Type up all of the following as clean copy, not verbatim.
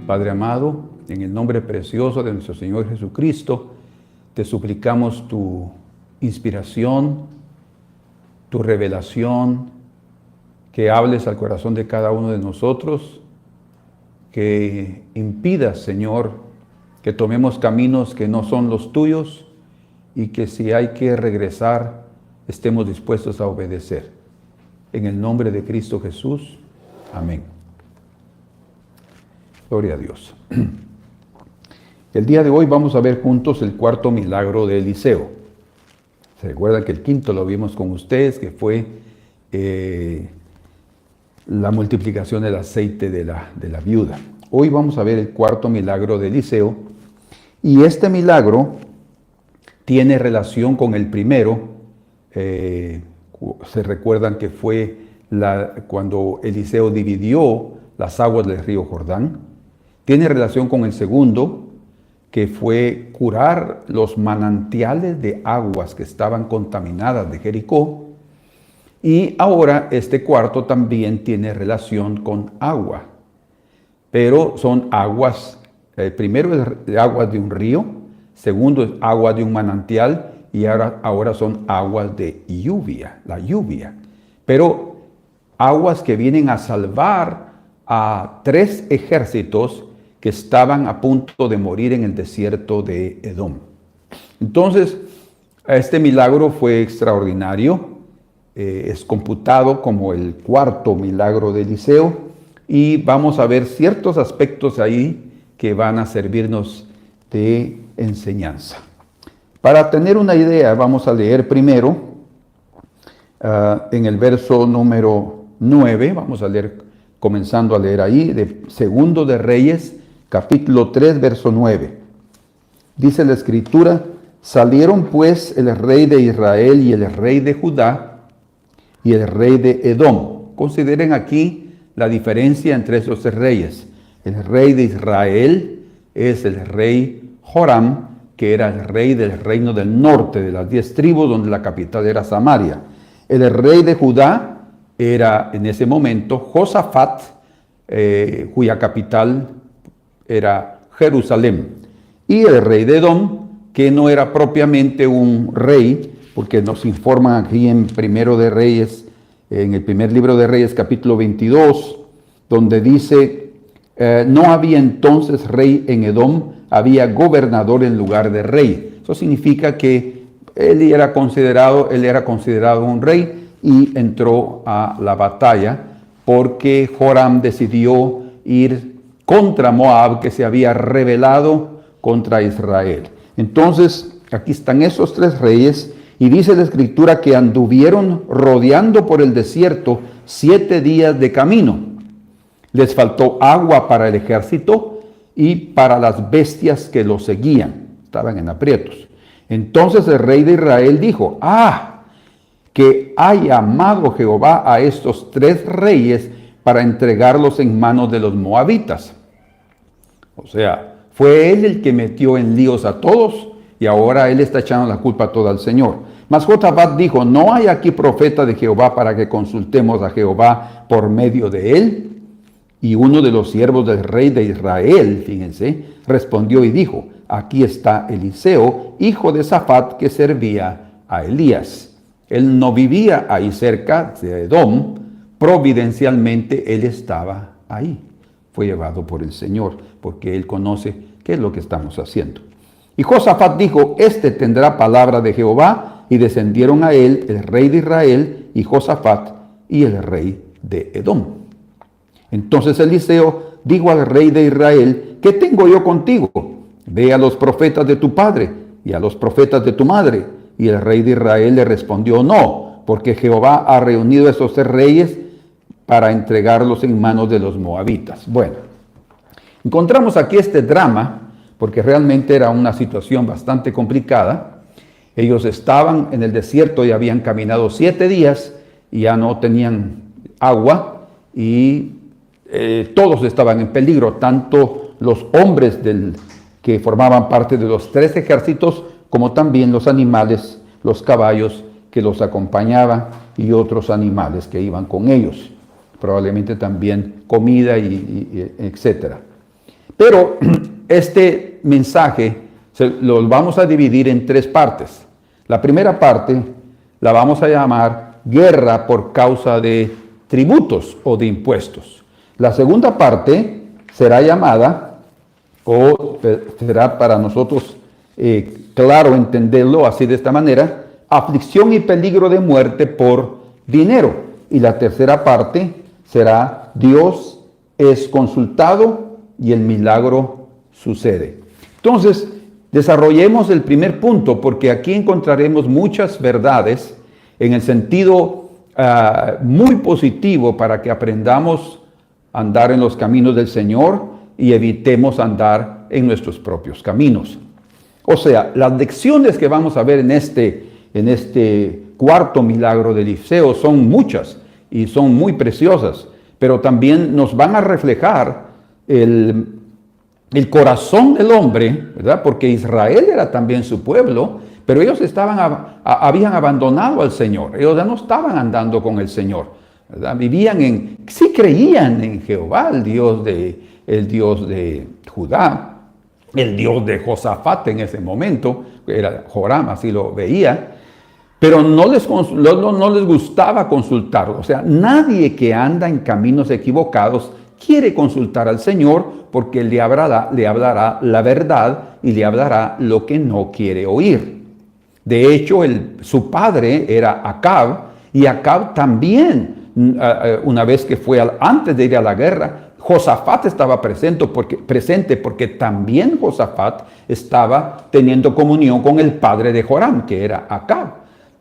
Padre amado, en el nombre precioso de nuestro Señor Jesucristo, te suplicamos tu inspiración, tu revelación, que hables al corazón de cada uno de nosotros, que impidas, Señor, que tomemos caminos que no son los tuyos y que si hay que regresar, estemos dispuestos a obedecer. En el nombre de Cristo Jesús, amén. Gloria a Dios. El día de hoy vamos a ver juntos el cuarto milagro de Eliseo. Se recuerdan que el quinto lo vimos con ustedes, que fue la multiplicación del aceite de la viuda. Hoy vamos a ver el cuarto milagro de Eliseo, y este milagro tiene relación con el primero. Se recuerdan que fue cuando Eliseo dividió las aguas del río Jordán. Tiene relación con el segundo, que fue curar los manantiales de aguas que estaban contaminadas de Jericó. Y ahora este cuarto también tiene relación con agua, pero son aguas, primero es aguas de un río, segundo es agua de un manantial, y ahora son aguas de lluvia, la lluvia. Pero aguas que vienen a salvar a 3 ejércitos que estaban a punto de morir en el desierto de Edom. Entonces, este milagro fue extraordinario. Es computado como el cuarto milagro de Eliseo, y vamos a ver ciertos aspectos ahí que van a servirnos de enseñanza. Para tener una idea, vamos a leer primero en el verso número 9, vamos a leer, comenzando a leer ahí, de Segundo de Reyes, capítulo 3, verso 9. Dice la Escritura: salieron pues el rey de Israel y el rey de Judá y el rey de Edom. Consideren aquí la diferencia entre esos 3 reyes. El rey de Israel es el rey Joram, que era el rey del reino del norte, de las 10 tribus, donde la capital era Samaria. El rey de Judá era en ese momento Josafat, cuya capital era Jerusalén. Y el rey de Edom, que no era propiamente un rey, porque nos informan aquí en Primero de Reyes, en el primer libro de Reyes, capítulo 22, donde dice: no había entonces rey en Edom, había gobernador en lugar de rey. Eso significa que él era considerado un rey, y entró a la batalla porque Joram decidió ir contra Moab, que se había rebelado contra Israel. Entonces, aquí están esos 3 reyes, y dice la Escritura que anduvieron rodeando por el desierto 7 días de camino. Les faltó agua para el ejército y para las bestias que los seguían. Estaban en aprietos. Entonces el rey de Israel dijo: que haya amado Jehová a estos 3 reyes para entregarlos en manos de los moabitas. O sea, fue él el que metió en líos a todos, y ahora él está echando la culpa toda al Señor. Mas Josafat dijo: no hay aquí profeta de Jehová para que consultemos a Jehová por medio de él. Y uno de los siervos del rey de Israel, fíjense, respondió y dijo: aquí está Eliseo, hijo de Safat, que servía a Elías. Él no vivía ahí cerca de Edom, providencialmente él estaba ahí. Fue llevado por el Señor, porque él conoce qué es lo que estamos haciendo. Y Josafat dijo: este tendrá palabra de Jehová. Y descendieron a él el rey de Israel y Josafat y el rey de Edom. Entonces Eliseo dijo al rey de Israel: ¿qué tengo yo contigo? Ve a los profetas de tu padre y a los profetas de tu madre. Y el rey de Israel le respondió: no, porque Jehová ha reunido a esos 3 reyes para entregarlos en manos de los moabitas. Bueno, encontramos aquí este drama, porque realmente era una situación bastante complicada. Ellos estaban en el desierto y habían caminado 7 días y ya no tenían agua, y todos estaban en peligro, tanto los hombres que formaban parte de los 3 ejércitos, como también los animales, los caballos que los acompañaban y otros animales que iban con ellos. Probablemente también comida y etcétera. Pero este mensaje lo vamos a dividir en 3 partes. La primera parte la vamos a llamar guerra por causa de tributos o de impuestos. La segunda parte será llamada, o será para nosotros claro entenderlo así de esta manera, aflicción y peligro de muerte por dinero. Y la tercera parte será Dios es consultado y el milagro sucede. Entonces, desarrollemos el primer punto, porque aquí encontraremos muchas verdades en el sentido muy positivo para que aprendamos a andar en los caminos del Señor y evitemos andar en nuestros propios caminos. O sea, las lecciones que vamos a ver en este cuarto milagro de Eliseo son muchas y son muy preciosas, pero también nos van a reflejar el corazón del hombre, ¿verdad? Porque Israel era también su pueblo, pero ellos habían abandonado al Señor. Ellos ya no estaban andando con el Señor, ¿verdad? Sí creían en Jehová, el Dios de Judá, el Dios de Josafat en ese momento, era Joram, así lo veía, pero no les gustaba consultarlo. O sea, nadie que anda en caminos equivocados quiere consultar al Señor, porque le hablará la verdad y le hablará lo que no quiere oír. De hecho, su padre era Acab, y Acab también, una vez que antes de ir a la guerra, Josafat estaba presente porque también Josafat estaba teniendo comunión con el padre de Joram, que era Acab,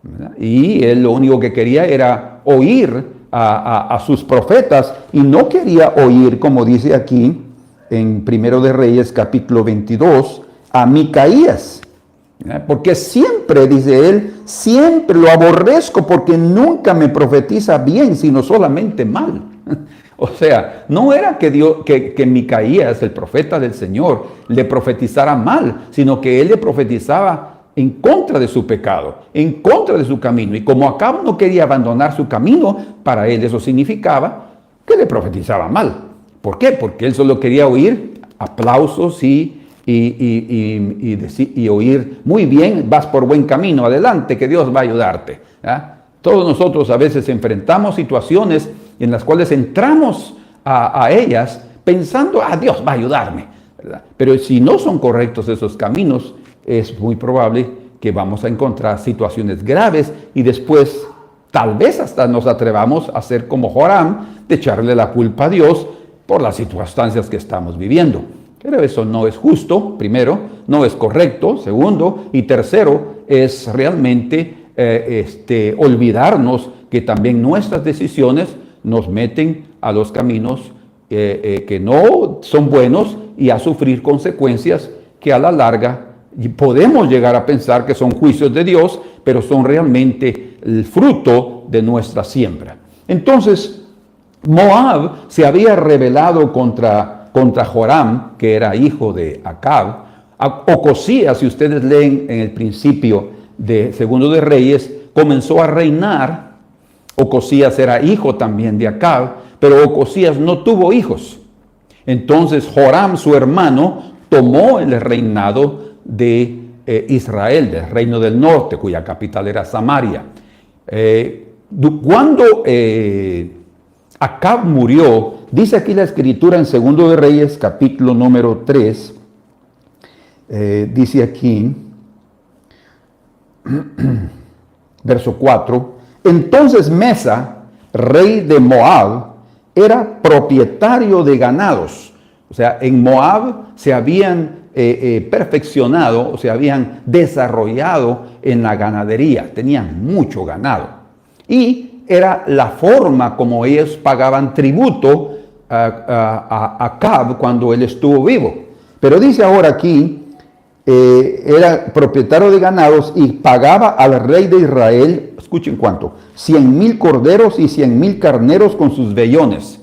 ¿verdad? Y él lo único que quería era oír a sus profetas, y no quería oír, como dice aquí en 1 de Reyes capítulo 22, a Micaías, porque siempre, dice él, siempre lo aborrezco porque nunca me profetiza bien, sino solamente mal. O sea, no era que Micaías, el profeta del Señor, le profetizara mal, sino que él le profetizaba en contra de su pecado, en contra de su camino. Y como Acab no quería abandonar su camino, para él eso significaba que le profetizaba mal. ¿Por qué? Porque él solo quería oír aplausos y oír, muy bien, vas por buen camino, adelante, que Dios va a ayudarte. Todos nosotros a veces enfrentamos situaciones en las cuales entramos a ellas pensando, Dios va a ayudarme, ¿verdad? Pero si no son correctos esos caminos, es muy probable que vamos a encontrar situaciones graves y después tal vez hasta nos atrevamos a ser como Joram, de echarle la culpa a Dios por las circunstancias que estamos viviendo. Pero eso no es justo, primero, no es correcto, segundo, y tercero, es realmente olvidarnos que también nuestras decisiones nos meten a los caminos que no son buenos y a sufrir consecuencias que a la larga podemos llegar a pensar que son juicios de Dios, pero son realmente el fruto de nuestra siembra. Entonces, Moab se había rebelado contra Joram, que era hijo de Acab. Ocosías, si ustedes leen en el principio de Segundo de Reyes, comenzó a reinar. Ocosías era hijo también de Acab, pero Ocosías no tuvo hijos. Entonces Joram, su hermano, tomó el reinado de Israel, del reino del norte, cuya capital era Samaria. Cuando Acab murió, dice aquí la escritura en Segundo de Reyes, capítulo número 3, dice aquí, verso 4, entonces Mesa, rey de Moab, era propietario de ganados. O sea, en Moab se habían perfeccionado, o se habían desarrollado en la ganadería, tenían mucho ganado. Y era la forma como ellos pagaban tributo a Acab cuando él estuvo vivo. Pero dice ahora aquí, era propietario de ganados y pagaba al rey de Israel, escuchen cuánto, 100,000 corderos y 100,000 carneros con sus vellones.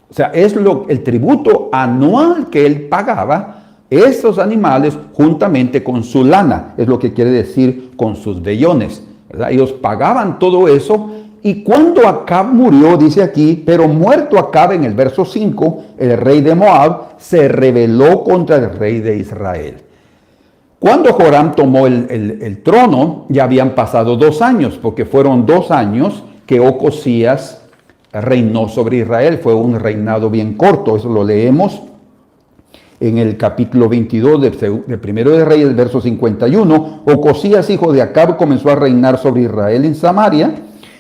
O sea, es el tributo anual que él pagaba esos animales juntamente con su lana, es lo que quiere decir con sus vellones, ¿verdad? Ellos pagaban todo eso y cuando Acab murió, dice aquí, pero muerto Acab en el verso 5, el rey de Moab se rebeló contra el rey de Israel. Cuando Joram tomó el trono, ya habían pasado 2 años, porque fueron 2 años que Ocosías reinó sobre Israel. Fue un reinado bien corto, eso lo leemos en el capítulo 22 de Primero de Reyes, verso 51. Ocosías, hijo de Acab, comenzó a reinar sobre Israel en Samaria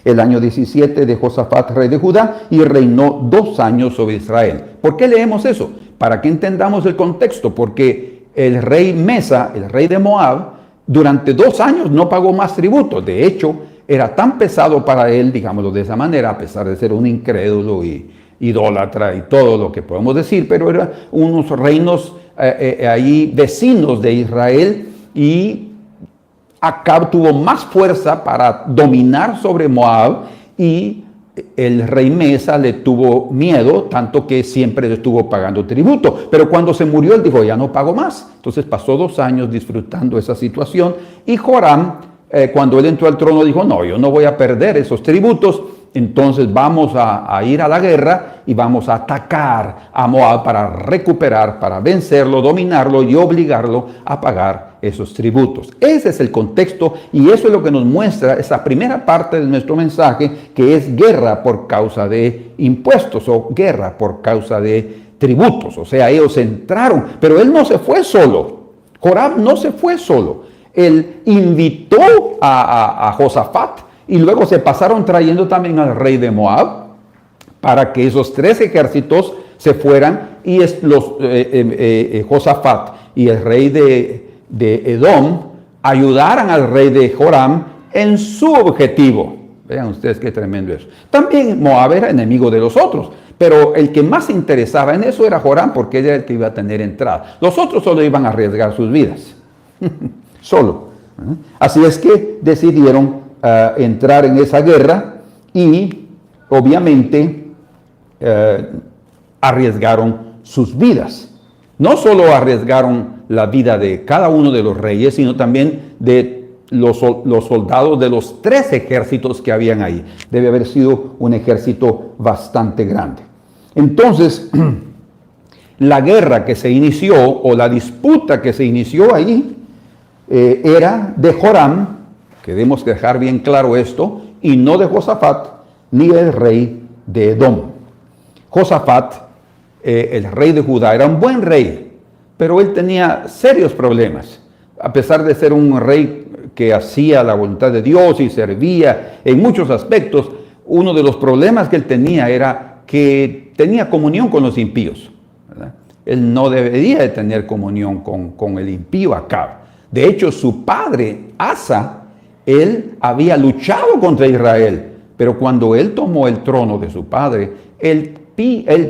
el año 17 de Josafat, rey de Judá, y reinó 2 años sobre Israel. ¿Por qué leemos eso? Para que entendamos el contexto, porque el rey Mesa, el rey de Moab, durante 2 años no pagó más tributo. De hecho, era tan pesado para él, digámoslo de esa manera, a pesar de ser un incrédulo y idólatra y todo lo que podemos decir, pero eran unos reinos ahí vecinos de Israel, y Acab tuvo más fuerza para dominar sobre Moab, y el rey Mesa le tuvo miedo, tanto que siempre le estuvo pagando tributo. Pero cuando se murió, él dijo, ya no pago más. Entonces pasó 2 años disfrutando esa situación, y Joram, cuando él entró al trono, dijo, no, yo no voy a perder esos tributos. Entonces vamos a ir a la guerra y vamos a atacar a Moab para recuperar, para vencerlo, dominarlo y obligarlo a pagar esos tributos. Ese es el contexto, y eso es lo que nos muestra esa primera parte de nuestro mensaje, que es guerra por causa de impuestos o guerra por causa de tributos. O sea, ellos entraron, pero él no se fue solo. Joram no se fue solo. Él invitó a Josafat, y luego se pasaron trayendo también al rey de Moab, para que esos 3 ejércitos se fueran, y Josafat y el rey de Edom ayudaran al rey de Joram en su objetivo. Vean ustedes qué tremendo eso. También Moab era enemigo de los otros, pero el que más se interesaba en eso era Joram, porque él era el que iba a tener entrada. Los otros solo iban a arriesgar sus vidas. Solo. Así es que decidieron entrar en esa guerra, y obviamente arriesgaron sus vidas. No solo arriesgaron la vida de cada uno de los reyes, sino también de los soldados de los 3 ejércitos que habían ahí. Debe haber sido un ejército bastante grande. Entonces, la guerra que se inició, o la disputa que se inició ahí, era de Joram, que debemos dejar bien claro esto, y no de Josafat, ni el rey de Edom. Josafat, el rey de Judá, era un buen rey, pero él tenía serios problemas. A pesar de ser un rey que hacía la voluntad de Dios y servía en muchos aspectos, uno de los problemas que él tenía era que tenía comunión con los impíos, ¿verdad? Él no debería de tener comunión con el impío Acab. De hecho, su padre, Asa, él había luchado contra Israel, pero cuando él tomó el trono de su padre, él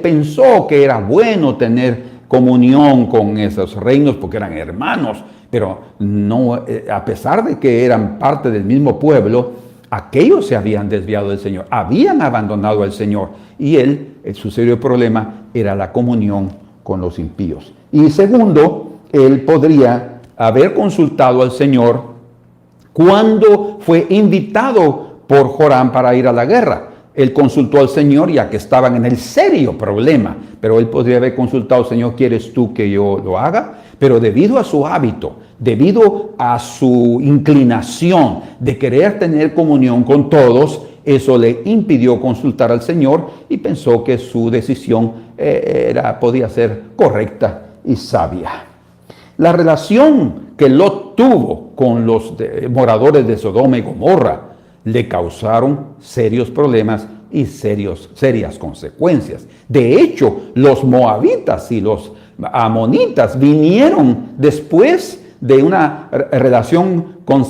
pensó que era bueno tener comunión con esos reinos porque eran hermanos, pero no, a pesar de que eran parte del mismo pueblo, aquellos se habían desviado del Señor, habían abandonado al Señor, y su serio problema era la comunión con los impíos. Y segundo, él podría haber consultado al Señor cuando fue invitado por Joram para ir a la guerra. Él consultó al Señor ya que estaban en el serio problema, pero él podría haber consultado, Señor, ¿quieres tú que yo lo haga? Pero debido a su hábito, debido a su inclinación de querer tener comunión con todos, eso le impidió consultar al Señor, y pensó que su decisión podía ser correcta y sabia. La relación que Lot tuvo con los moradores de Sodoma y Gomorra le causaron serios problemas y serias consecuencias. De hecho, los moabitas y los amonitas vinieron después de una relación con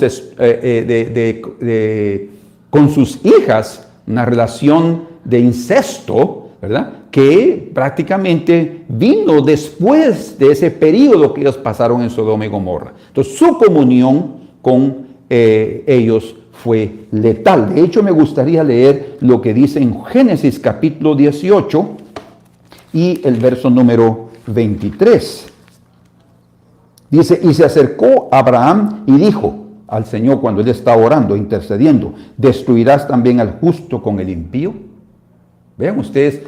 sus hijas, una relación de incesto, ¿verdad?, que prácticamente vino después de ese periodo que ellos pasaron en Sodoma y Gomorra. Entonces, su comunión con ellos fue letal. De hecho, me gustaría leer lo que dice en Génesis capítulo 18 y el verso número 23. Dice, y se acercó Abraham y dijo, al Señor cuando él está orando, intercediendo, ¿destruirás también al justo con el impío? Vean ustedes,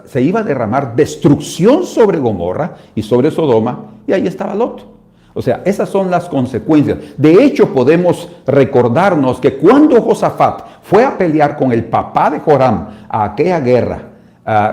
se iba a derramar destrucción sobre Gomorra y sobre Sodoma, y ahí estaba Lot. O sea, esas son las consecuencias. De hecho, podemos recordarnos que cuando Josafat fue a pelear con el papá de Joram a aquella guerra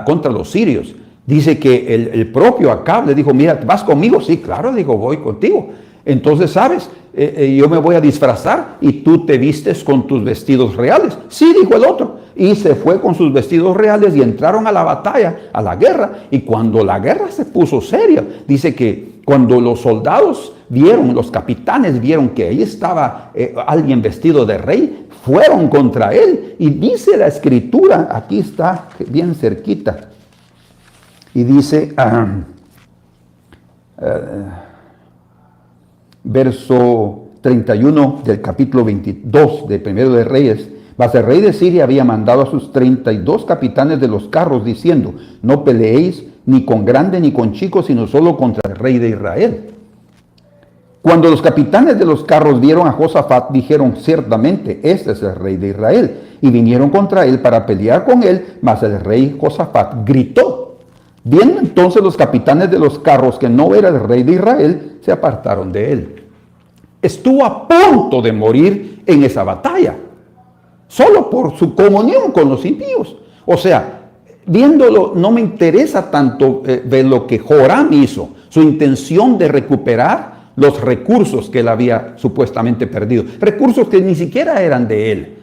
contra los sirios, dice que el propio Acab le dijo, mira, ¿vas conmigo? Sí, claro, digo, voy contigo. Entonces, ¿sabes? Yo me voy a disfrazar y tú te vistes con tus vestidos reales. Sí, dijo el otro. Y se fue con sus vestidos reales y entraron a la batalla, a la guerra. Y cuando la guerra se puso seria, dice que cuando los soldados vieron, los capitanes vieron que ahí estaba alguien vestido de rey, fueron contra él. Y dice la escritura, aquí está bien cerquita, y dice, verso 31 del capítulo 22 de Primero de Reyes, mas el rey de Siria había mandado a sus 32 capitanes de los carros diciendo, no peleéis ni con grande ni con chico, sino solo contra el rey de Israel. Cuando los capitanes de los carros vieron a Josafat, dijeron, ciertamente, este es el rey de Israel. Y vinieron contra él para pelear con él, mas el rey Josafat gritó. Viendo entonces los capitanes de los carros que no era el rey de Israel, se apartaron de él. Estuvo a punto de morir en esa batalla, solo por su comunión con los impíos. O sea, viéndolo, no me interesa tanto ver lo que Joram hizo, su intención de recuperar los recursos que él había supuestamente perdido. Recursos que ni siquiera eran de él.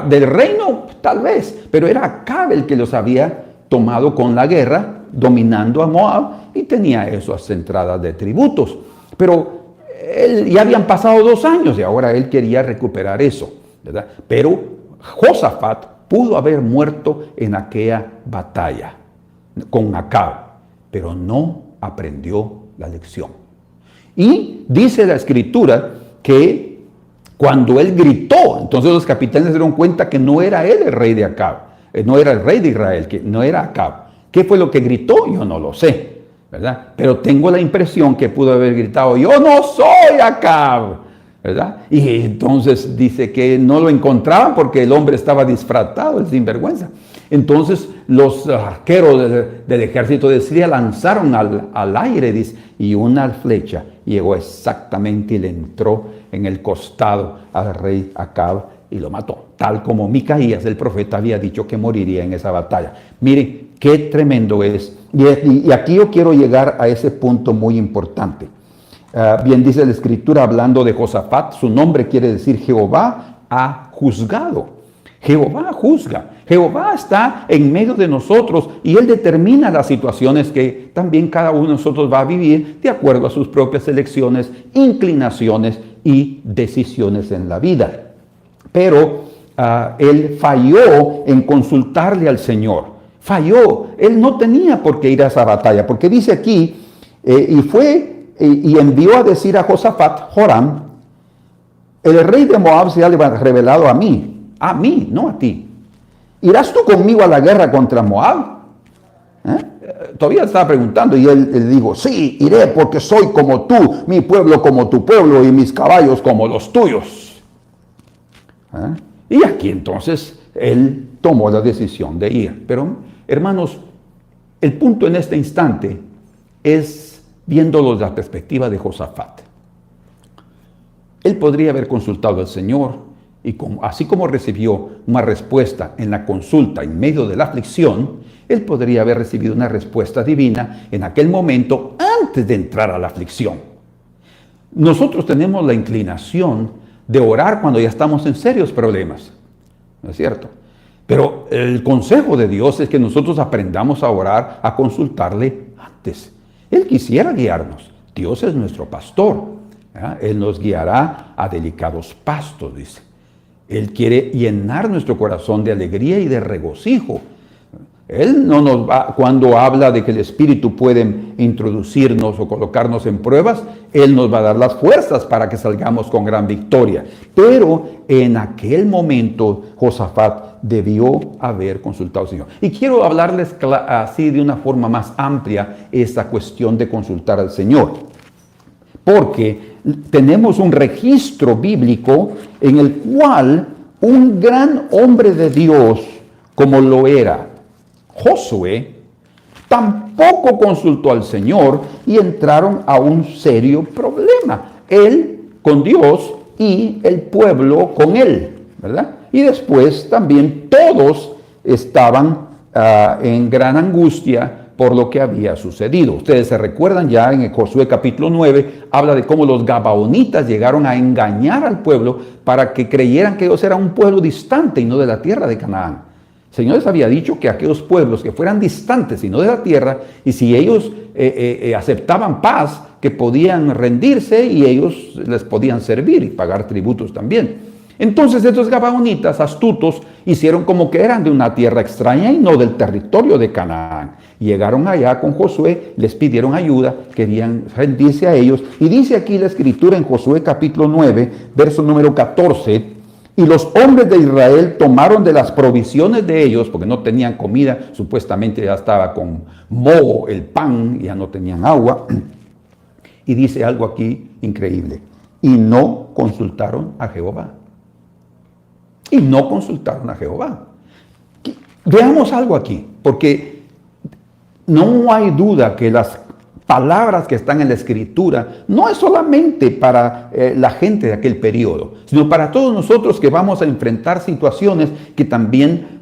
Del reino, tal vez, pero era Acab el que los había tomado con la guerra, dominando a Moab, y tenía esas entradas de tributos. Pero ya habían pasado 2 años y ahora él quería recuperar eso, ¿verdad? Pero Josafat pudo haber muerto en aquella batalla con Acab, pero no aprendió la lección. Y dice la escritura que cuando él gritó, entonces los capitanes se dieron cuenta que no era él el rey de Acab, no era el rey de Israel, que no era Acab. ¿Qué fue lo que gritó? Yo no lo sé, ¿verdad? Pero tengo la impresión que pudo haber gritado, yo no soy Acab, ¿verdad? Y entonces dice que no lo encontraban porque el hombre estaba disfrazado, el sinvergüenza. Entonces los arqueros del ejército de Siria lanzaron al aire, dice, y una flecha llegó exactamente y le entró en el costado al rey Acab y lo mató, tal como Micaías, el profeta, había dicho que moriría en esa batalla. Miren qué tremendo es. Y aquí yo quiero llegar a ese punto muy importante. Bien dice la escritura hablando de Josafat, su nombre quiere decir Jehová ha juzgado. Jehová juzga. Jehová está en medio de nosotros y Él determina las situaciones que también cada uno de nosotros va a vivir de acuerdo a sus propias elecciones, inclinaciones y decisiones en la vida. Pero Él falló en consultarle al Señor. Falló. Él no tenía por qué ir a esa batalla, porque dice aquí, y envió a decir a Josafat, Joram, el rey de Moab se ha revelado a mí, no a ti. ¿Irás tú conmigo a la guerra contra Moab? Todavía estaba preguntando y él dijo, sí, iré porque soy como tú, mi pueblo como tu pueblo y mis caballos como los tuyos. Y aquí entonces él tomó la decisión de ir. Pero hermanos, el punto en este instante es viéndolo desde la perspectiva de Josafat. Él podría haber consultado al Señor y así como recibió una respuesta en la consulta en medio de la aflicción, él podría haber recibido una respuesta divina en aquel momento antes de entrar a la aflicción. Nosotros tenemos la inclinación de orar cuando ya estamos en serios problemas, ¿no es cierto? Pero el consejo de Dios es que nosotros aprendamos a orar, a consultarle antes. Él quisiera guiarnos. Dios es nuestro pastor. Él nos guiará a delicados pastos, dice. Él quiere llenar nuestro corazón de alegría y de regocijo. Él no nos va, cuando habla de que el Espíritu puede introducirnos o colocarnos en pruebas, Él nos va a dar las fuerzas para que salgamos con gran victoria. Pero en aquel momento Josafat debió haber consultado al Señor. Y quiero hablarles así de una forma más amplia esta cuestión de consultar al Señor. porque tenemos un registro bíblico en el cual un gran hombre de Dios, como lo era Josué, tampoco consultó al Señor y entraron a un serio problema. Él con Dios y el pueblo con él, ¿verdad? Y después también todos estaban en gran angustia por lo que había sucedido. Ustedes se recuerdan ya en Josué capítulo 9, habla de cómo los gabaonitas llegaron a engañar al pueblo para que creyeran que ellos eran un pueblo distante y no de la tierra de Canaán. El Señor les había dicho que aquellos pueblos que fueran distantes y no de la tierra, y si ellos aceptaban paz, que podían rendirse y ellos les podían servir y pagar tributos también. Entonces estos gabaonitas astutos hicieron como que eran de una tierra extraña y no del territorio de Canaán. Llegaron allá con Josué, les pidieron ayuda, querían rendirse a ellos. Y dice aquí la escritura en Josué capítulo 9, verso número 14, y los hombres de Israel tomaron de las provisiones de ellos, porque no tenían comida, supuestamente ya estaba con moho el pan, ya no tenían agua. Y dice algo aquí increíble, y no consultaron a Jehová. Y no consultaron a Jehová. Veamos algo aquí, porque no hay duda que las palabras que están en la Escritura no es solamente para la gente de aquel periodo, sino para todos nosotros que vamos a enfrentar situaciones que también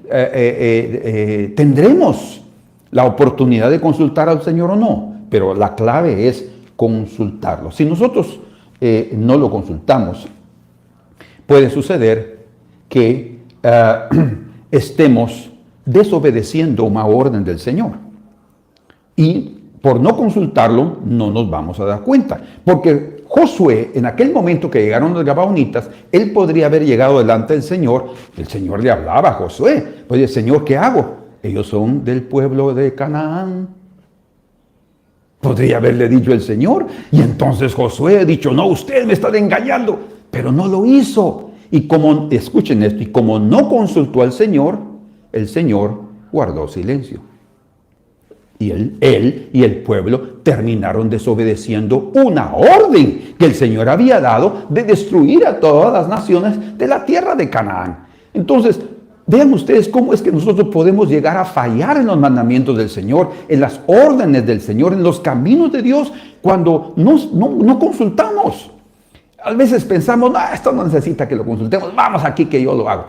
tendremos la oportunidad de consultar al Señor o no. Pero la clave es consultarlo. Si nosotros no lo consultamos, puede suceder que estemos desobedeciendo una orden del Señor. Y por no consultarlo, no nos vamos a dar cuenta. Porque Josué, en aquel momento que llegaron los gabaonitas, él podría haber llegado delante del Señor. El Señor le hablaba a Josué. Oye, Señor, ¿qué hago? Ellos son del pueblo de Canaán. Podría haberle dicho el Señor. Y entonces Josué ha dicho, no, usted me está engañando. Pero no lo hizo. Y como, escuchen esto, y como no consultó al Señor, el Señor guardó silencio. Y él y el pueblo terminaron desobedeciendo una orden que el Señor había dado de destruir a todas las naciones de la tierra de Canaán. Entonces, vean ustedes cómo es que nosotros podemos llegar a fallar en los mandamientos del Señor, en las órdenes del Señor, en los caminos de Dios, cuando no consultamos. A veces pensamos, no, esto no necesita que lo consultemos, vamos aquí que yo lo hago.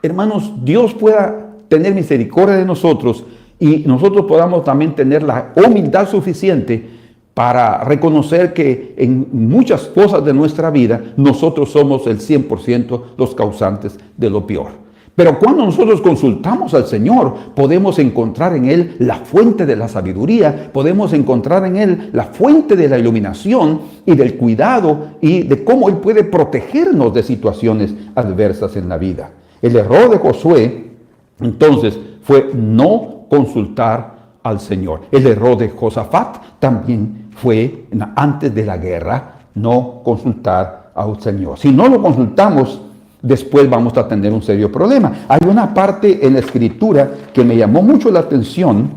Hermanos, Dios pueda tener misericordia de nosotros y nosotros podamos también tener la humildad suficiente para reconocer que en muchas cosas de nuestra vida nosotros somos el 100% los causantes de lo peor. Pero cuando nosotros consultamos al Señor, podemos encontrar en Él la fuente de la sabiduría, podemos encontrar en Él la fuente de la iluminación y del cuidado y de cómo Él puede protegernos de situaciones adversas en la vida. El error de Josué, entonces, fue no consultar al Señor. El error de Josafat también fue, antes de la guerra, no consultar al Señor. Si no lo consultamos, después vamos a tener un serio problema. Hay una parte en la Escritura que me llamó mucho la atención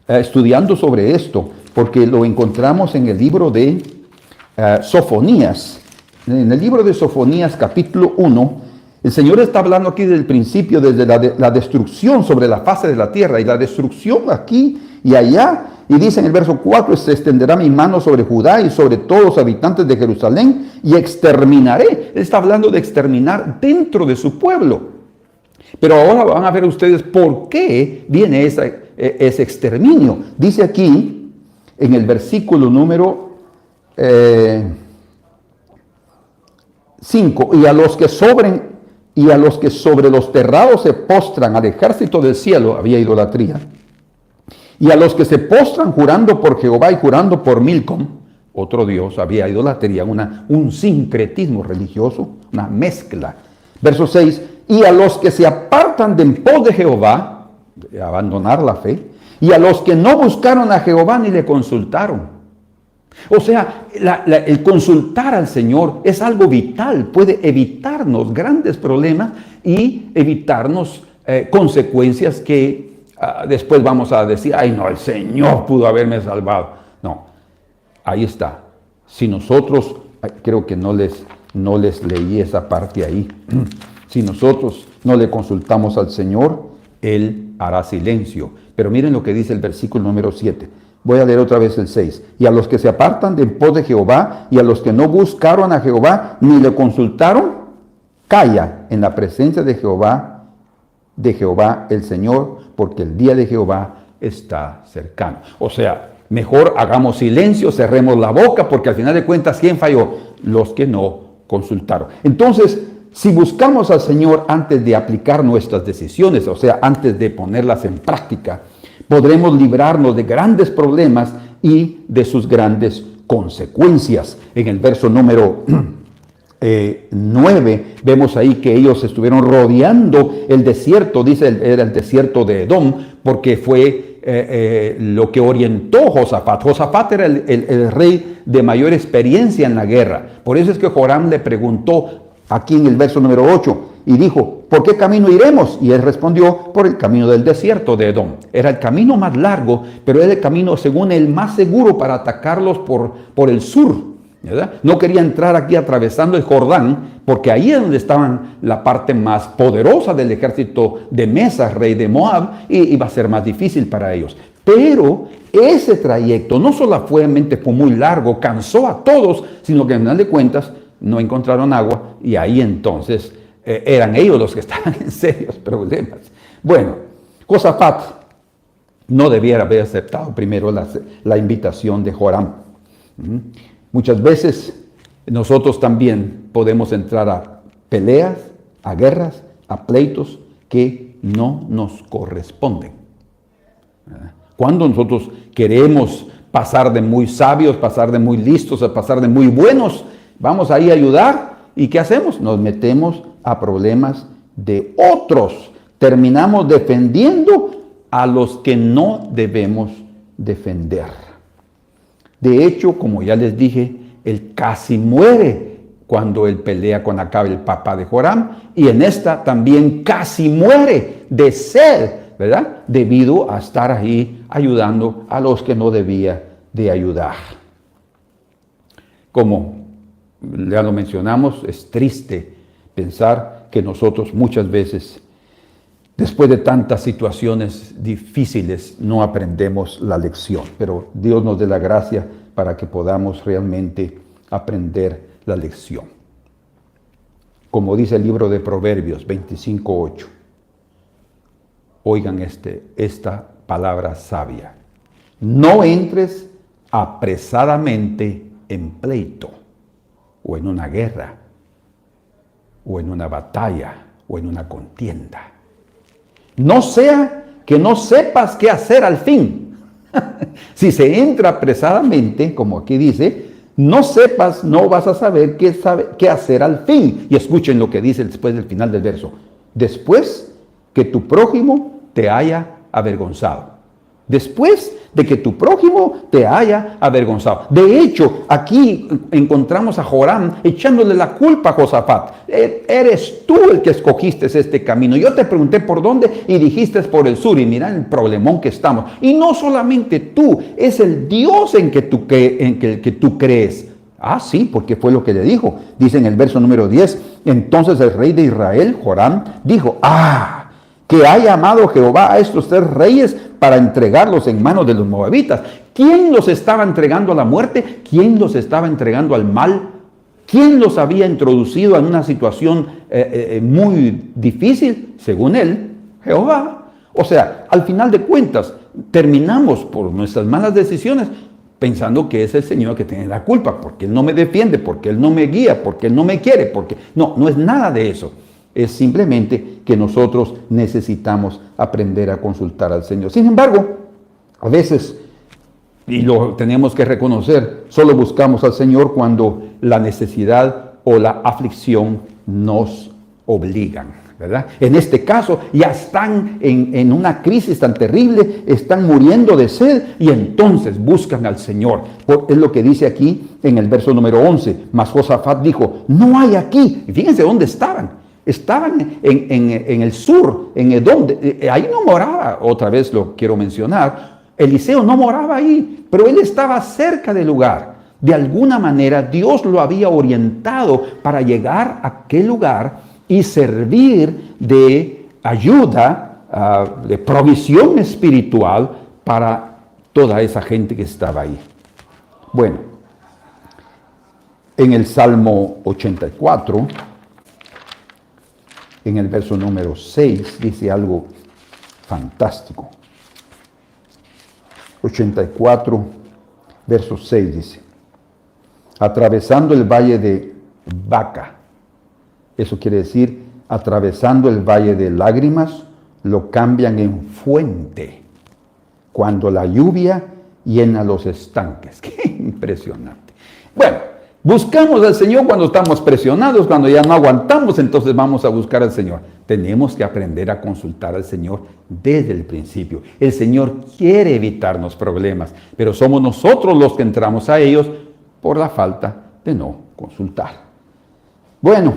estudiando sobre esto, porque lo encontramos en el libro de Sofonías. En el libro de Sofonías, capítulo 1, el Señor está hablando aquí del principio, desde la destrucción sobre la faz de la tierra, y la destrucción aquí y allá. Y dice en el verso 4, se extenderá mi mano sobre Judá y sobre todos los habitantes de Jerusalén y exterminaré. Él está hablando de exterminar dentro de su pueblo. Pero ahora van a ver ustedes por qué viene ese exterminio. Dice aquí en el versículo número 5, y a los que sobre los terrados se postran al ejército del cielo, había idolatría. Y a los que se postran jurando por Jehová y jurando por Milcom, otro dios, había idolatría, un sincretismo religioso, una mezcla. Verso 6, y a los que se apartan de en pos de Jehová, de abandonar la fe, y a los que no buscaron a Jehová ni le consultaron. O sea, el consultar al Señor es algo vital, puede evitarnos grandes problemas y evitarnos consecuencias que después vamos a decir, ay no, el Señor pudo haberme salvado. No, ahí está. Si nosotros, creo que no les leí esa parte ahí, si nosotros no le consultamos al Señor, Él hará silencio. Pero miren lo que dice el versículo número 7. Voy a leer otra vez el 6. Y a los que se apartan de en pos de Jehová, y a los que no buscaron a Jehová, ni le consultaron, calla en la presencia de Jehová el Señor, porque el día de Jehová está cercano. O sea, mejor hagamos silencio, cerremos la boca, porque al final de cuentas, ¿quién falló? Los que no consultaron. Entonces, si buscamos al Señor antes de aplicar nuestras decisiones, o sea, antes de ponerlas en práctica, podremos librarnos de grandes problemas y de sus grandes consecuencias. En el verso número 9, vemos ahí que ellos estuvieron rodeando el desierto, dice, era el desierto de Edom, porque fue lo que orientó Josafat. Josafat era el rey de mayor experiencia en la guerra. Por eso es que Joram le preguntó aquí en el verso número 8, y dijo, ¿por qué camino iremos? Y él respondió, por el camino del desierto de Edom. Era el camino más largo, pero era el camino, según él, más seguro para atacarlos por el sur, ¿verdad? No quería entrar aquí atravesando el Jordán, porque ahí es donde estaban la parte más poderosa del ejército de Mesas, rey de Moab, y iba a ser más difícil para ellos. Pero ese trayecto no solamente fue muy largo, cansó a todos, sino que al final de cuentas no encontraron agua, y ahí entonces eran ellos los que estaban en serios problemas. Bueno, Josafat no debiera haber aceptado primero la invitación de Joram. Muchas veces nosotros también podemos entrar a peleas, a guerras, a pleitos que no nos corresponden. Cuando nosotros queremos pasar de muy sabios, pasar de muy listos, a pasar de muy buenos, vamos ahí a ayudar, ¿y qué hacemos? Nos metemos a problemas de otros. Terminamos defendiendo a los que no debemos defender. De hecho, como ya les dije, él casi muere cuando él pelea con Acab, el papá de Joram, y en esta también casi muere de sed, ¿verdad? Debido a estar ahí ayudando a los que no debía de ayudar. Como ya lo mencionamos, es triste pensar que nosotros muchas veces, después de tantas situaciones difíciles, no aprendemos la lección. Pero Dios nos dé la gracia para que podamos realmente aprender la lección. Como dice el libro de Proverbios 25:8. Oigan esta palabra sabia. No entres apresadamente en pleito, o en una guerra, o en una batalla, o en una contienda. No sea que no sepas qué hacer al fin. Si se entra apresadamente, como aquí dice, no vas a saber qué hacer al fin. Y escuchen lo que dice después del final del verso. Después que tu prójimo te haya avergonzado. Después de que tu prójimo te haya avergonzado. De hecho, aquí encontramos a Joram echándole la culpa a Josafat. Eres tú el que escogiste este camino. Yo te pregunté por dónde y dijiste por el sur. Y mira el problemón que estamos. Y no solamente tú, es el Dios en que tú crees. Ah, sí, porque fue lo que le dijo. Dice en el verso número 10. Entonces el rey de Israel, Joram, dijo, que ha llamado Jehová a estos 3 reyes para entregarlos en manos de los moabitas. ¿Quién los estaba entregando a la muerte? ¿Quién los estaba entregando al mal? ¿Quién los había introducido en una situación muy difícil? Según él, Jehová. O sea, al final de cuentas, terminamos por nuestras malas decisiones pensando que es el Señor que tiene la culpa, porque Él no me defiende, porque Él no me guía, porque Él no me quiere, porque... No es nada de eso. Es simplemente que nosotros necesitamos aprender a consultar al Señor. Sin embargo, a veces, y lo tenemos que reconocer, solo buscamos al Señor cuando la necesidad o la aflicción nos obligan, ¿verdad? En este caso, ya están en una crisis tan terrible, están muriendo de sed y entonces buscan al Señor. Es lo que dice aquí en el verso número 11. Mas Josafat dijo, no hay aquí. Y fíjense dónde estaban. Estaban en el sur, en Edom. Ahí no moraba, otra vez lo quiero mencionar, Eliseo no moraba ahí, pero él estaba cerca del lugar. De alguna manera Dios lo había orientado para llegar a aquel lugar y servir de ayuda, de provisión espiritual para toda esa gente que estaba ahí. Bueno, en el Salmo 84, en el verso número 6, dice algo fantástico. 84, verso 6 dice: atravesando el valle de Baca. Eso quiere decir, atravesando el valle de lágrimas, lo cambian en fuente, cuando la lluvia llena los estanques. ¡Qué impresionante! Bueno, buscamos al Señor cuando estamos presionados, cuando ya no aguantamos, entonces vamos a buscar al Señor. Tenemos que aprender a consultar al Señor desde el principio. El Señor quiere evitarnos problemas, pero somos nosotros los que entramos a ellos por la falta de no consultar. Bueno,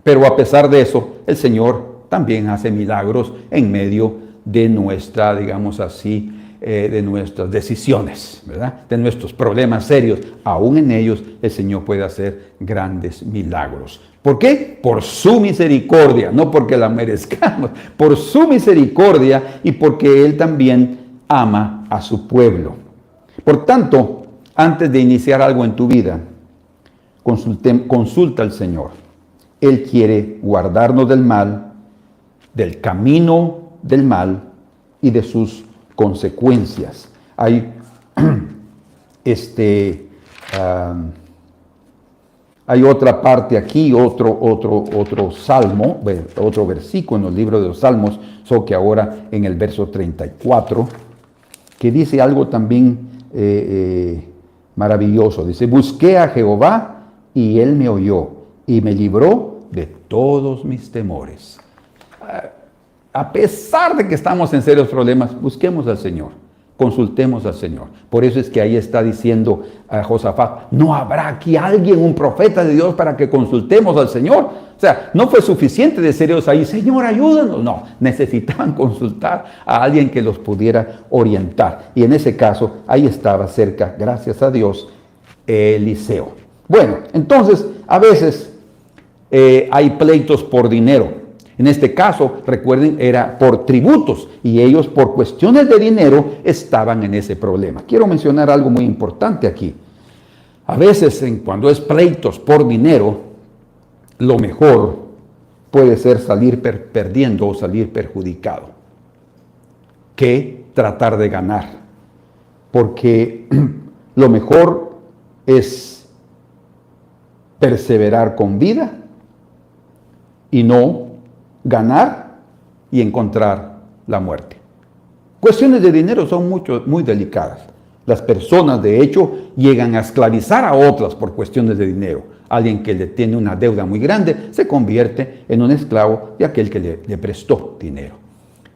pero a pesar de eso, el Señor también hace milagros en medio de nuestra, digamos así, de nuestras decisiones, ¿verdad? De nuestros problemas serios. Aún en ellos el Señor puede hacer grandes milagros. ¿Por qué? Por su misericordia, no porque la merezcamos, por su misericordia y porque Él también ama a su pueblo. Por tanto, antes de iniciar algo en tu vida, consulta al Señor. Él quiere guardarnos del mal, del camino del mal y de sus consecuencias. Hay hay otra parte aquí, otro salmo, otro versículo en el libro de los Salmos, solo que ahora en el verso 34, que dice algo también maravilloso. Dice: busqué a Jehová y Él me oyó y me libró de todos mis temores. A pesar de que estamos en serios problemas, busquemos al Señor, consultemos al Señor. Por eso es que ahí está diciendo a Josafat: ¿no habrá aquí alguien, un profeta de Dios, para que consultemos al Señor? O sea, no fue suficiente decir ellos ahí: Señor, ayúdanos. No, necesitaban consultar a alguien que los pudiera orientar. Y en ese caso, ahí estaba cerca, gracias a Dios, Eliseo. Bueno, entonces, a veces hay pleitos por dinero. En este caso, recuerden, era por tributos y ellos por cuestiones de dinero estaban en ese problema. Quiero mencionar algo muy importante aquí. A veces, cuando es pleitos por dinero, lo mejor puede ser salir perdiendo o salir perjudicado que tratar de ganar. Porque lo mejor es perseverar con vida y no ganar y encontrar la muerte. Cuestiones de dinero son muy delicadas. Las personas, de hecho, llegan a esclavizar a otras por cuestiones de dinero. Alguien que le tiene una deuda muy grande se convierte en un esclavo de aquel que le prestó dinero.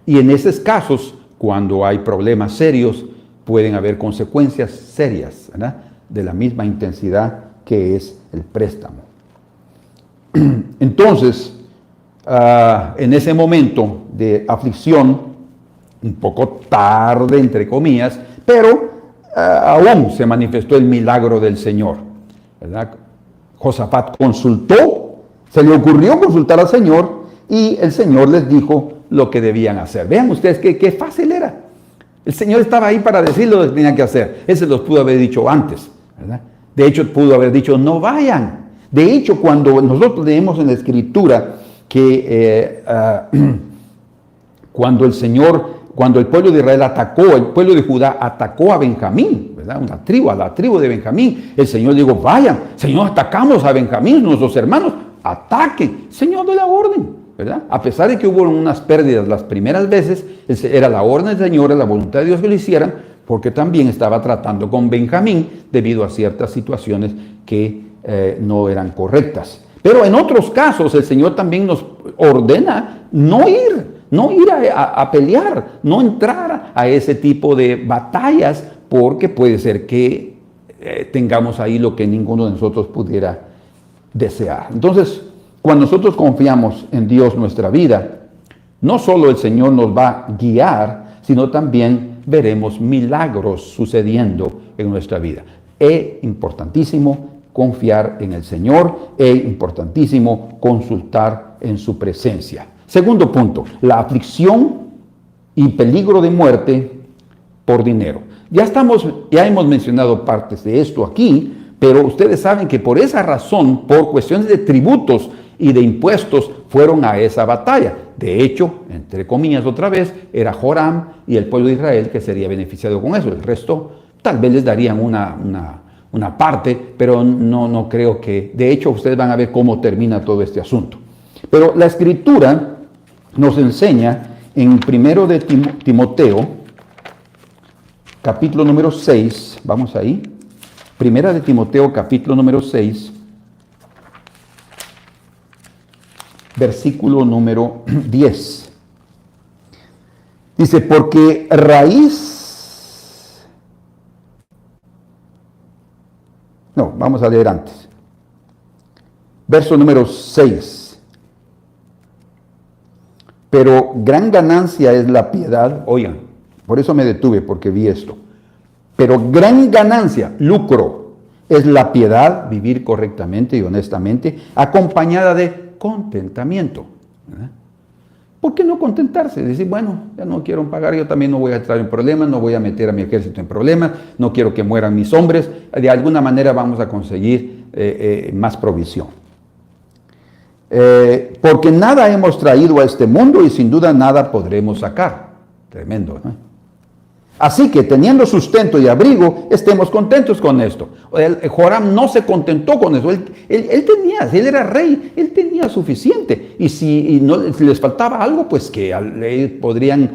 Y en esos casos, cuando hay problemas serios, pueden haber consecuencias serias, ¿verdad?, de la misma intensidad que es el préstamo. Entonces, en ese momento de aflicción, un poco tarde, entre comillas, pero aún se manifestó el milagro del Señor, ¿verdad? Josafat consultó, se le ocurrió consultar al Señor y el Señor les dijo lo que debían hacer. Vean ustedes qué fácil era. El Señor estaba ahí para decir lo que tenían que hacer. Él se los pudo haber dicho antes, ¿verdad? De hecho, pudo haber dicho: no vayan. De hecho, cuando nosotros leemos en la Escritura que cuando el pueblo de Israel el pueblo de Judá atacó a Benjamín, ¿verdad?, a la tribu de Benjamín, el Señor dijo: vayan, Señor, atacamos a Benjamín, nuestros hermanos, ataquen. Señor, de la orden, ¿verdad? A pesar de que hubo unas pérdidas las primeras veces, era la orden del Señor, era la voluntad de Dios que lo hicieran, porque también estaba tratando con Benjamín debido a ciertas situaciones que no eran correctas. Pero en otros casos el Señor también nos ordena no ir a pelear, no entrar a ese tipo de batallas, porque puede ser que tengamos ahí lo que ninguno de nosotros pudiera desear. Entonces, cuando nosotros confiamos en Dios nuestra vida, no solo el Señor nos va a guiar, sino también veremos milagros sucediendo en nuestra vida. Es importantísimo confiar en el Señor, es importantísimo consultar en su presencia. Segundo punto, la aflicción y peligro de muerte por dinero. Ya hemos mencionado partes de esto aquí, pero ustedes saben que por esa razón, por cuestiones de tributos y de impuestos, fueron a esa batalla. De hecho, entre comillas otra vez, era Joram y el pueblo de Israel que sería beneficiado con eso. El resto tal vez les darían una parte, pero no creo que... De hecho, ustedes van a ver cómo termina todo este asunto. Pero la Escritura nos enseña en 1 de Timoteo, capítulo número 6, vamos ahí, 1 de Timoteo, capítulo número 6, versículo número 10. Dice, porque vamos a leer antes. Verso número 6. Pero gran ganancia es la piedad. Oigan, por eso me detuve, porque vi esto. Pero gran ganancia, lucro, es la piedad, vivir correctamente y honestamente, acompañada de contentamiento. ¿Verdad? ¿Por qué no contentarse? Decir, bueno, ya no quiero pagar, yo también no voy a entrar en problemas, no voy a meter a mi ejército en problemas, no quiero que mueran mis hombres, de alguna manera vamos a conseguir más provisión. Porque nada hemos traído a este mundo y sin duda nada podremos sacar. Tremendo, ¿no? Así que teniendo sustento y abrigo, estemos contentos con esto. Joram no se contentó con eso. Él era rey, él tenía suficiente. Y si les faltaba algo, pues que podrían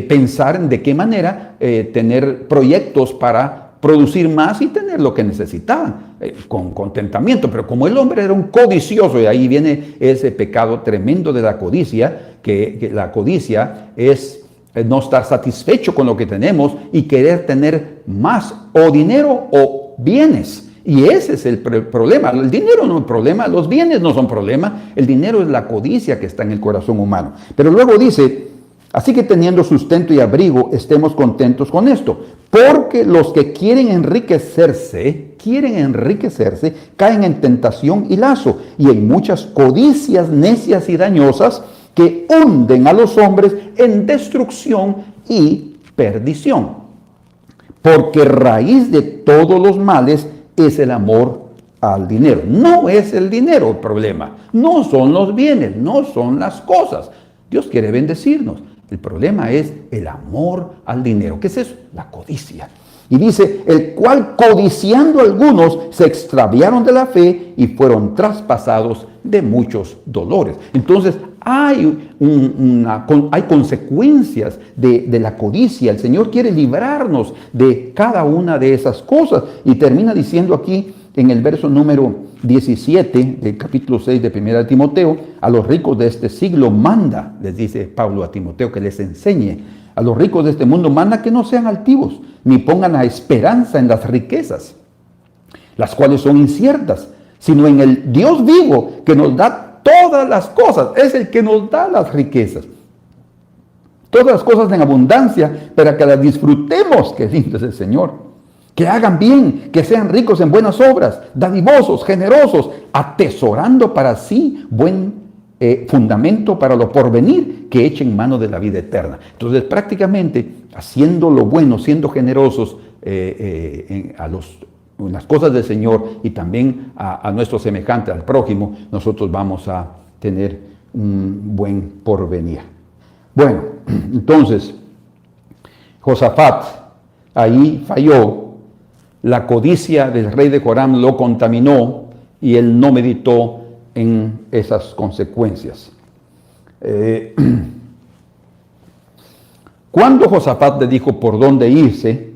pensar en de qué manera tener proyectos para producir más y tener lo que necesitaban, con contentamiento. Pero como el hombre era un codicioso, y ahí viene ese pecado tremendo de la codicia, que la codicia es no estar satisfecho con lo que tenemos y querer tener más, o dinero o bienes. Y ese es el problema. El dinero no es problema, los bienes no son problema, el dinero es la codicia que está en el corazón humano. Pero luego dice, así que teniendo sustento y abrigo, estemos contentos con esto, porque los que quieren enriquecerse, caen en tentación y lazo, y en muchas codicias necias y dañosas, que hunden a los hombres en destrucción y perdición. Porque raíz de todos los males es el amor al dinero. No es el dinero el problema, no son los bienes, no son las cosas. Dios quiere bendecirnos. El problema es el amor al dinero. ¿Qué es eso? La codicia. Y dice, el cual codiciando algunos se extraviaron de la fe y fueron traspasados de muchos dolores. Entonces hay consecuencias de la codicia. El Señor quiere librarnos de cada una de esas cosas. Y termina diciendo aquí en el verso número 17 del capítulo 6 de 1 de Timoteo, a los ricos de este siglo manda, les dice Pablo a Timoteo, que les enseñe. A los ricos de este mundo manda que no sean altivos, ni pongan la esperanza en las riquezas, las cuales son inciertas, sino en el Dios vivo que nos da todas las cosas. Es el que nos da las riquezas. Todas las cosas en abundancia, para que las disfrutemos, que lindo es el Señor. Que hagan bien, que sean ricos en buenas obras, dadivosos, generosos, atesorando para sí buen fundamento para lo porvenir, que echen mano de la vida eterna. Entonces, prácticamente, haciendo lo bueno, siendo generosos en las cosas del Señor y también a nuestro semejante, al prójimo, nosotros vamos a tener un buen porvenir. Bueno, entonces, Josafat ahí falló. La codicia del rey de Joram lo contaminó y él no meditó en esas consecuencias. Cuando Josafat le dijo por dónde irse,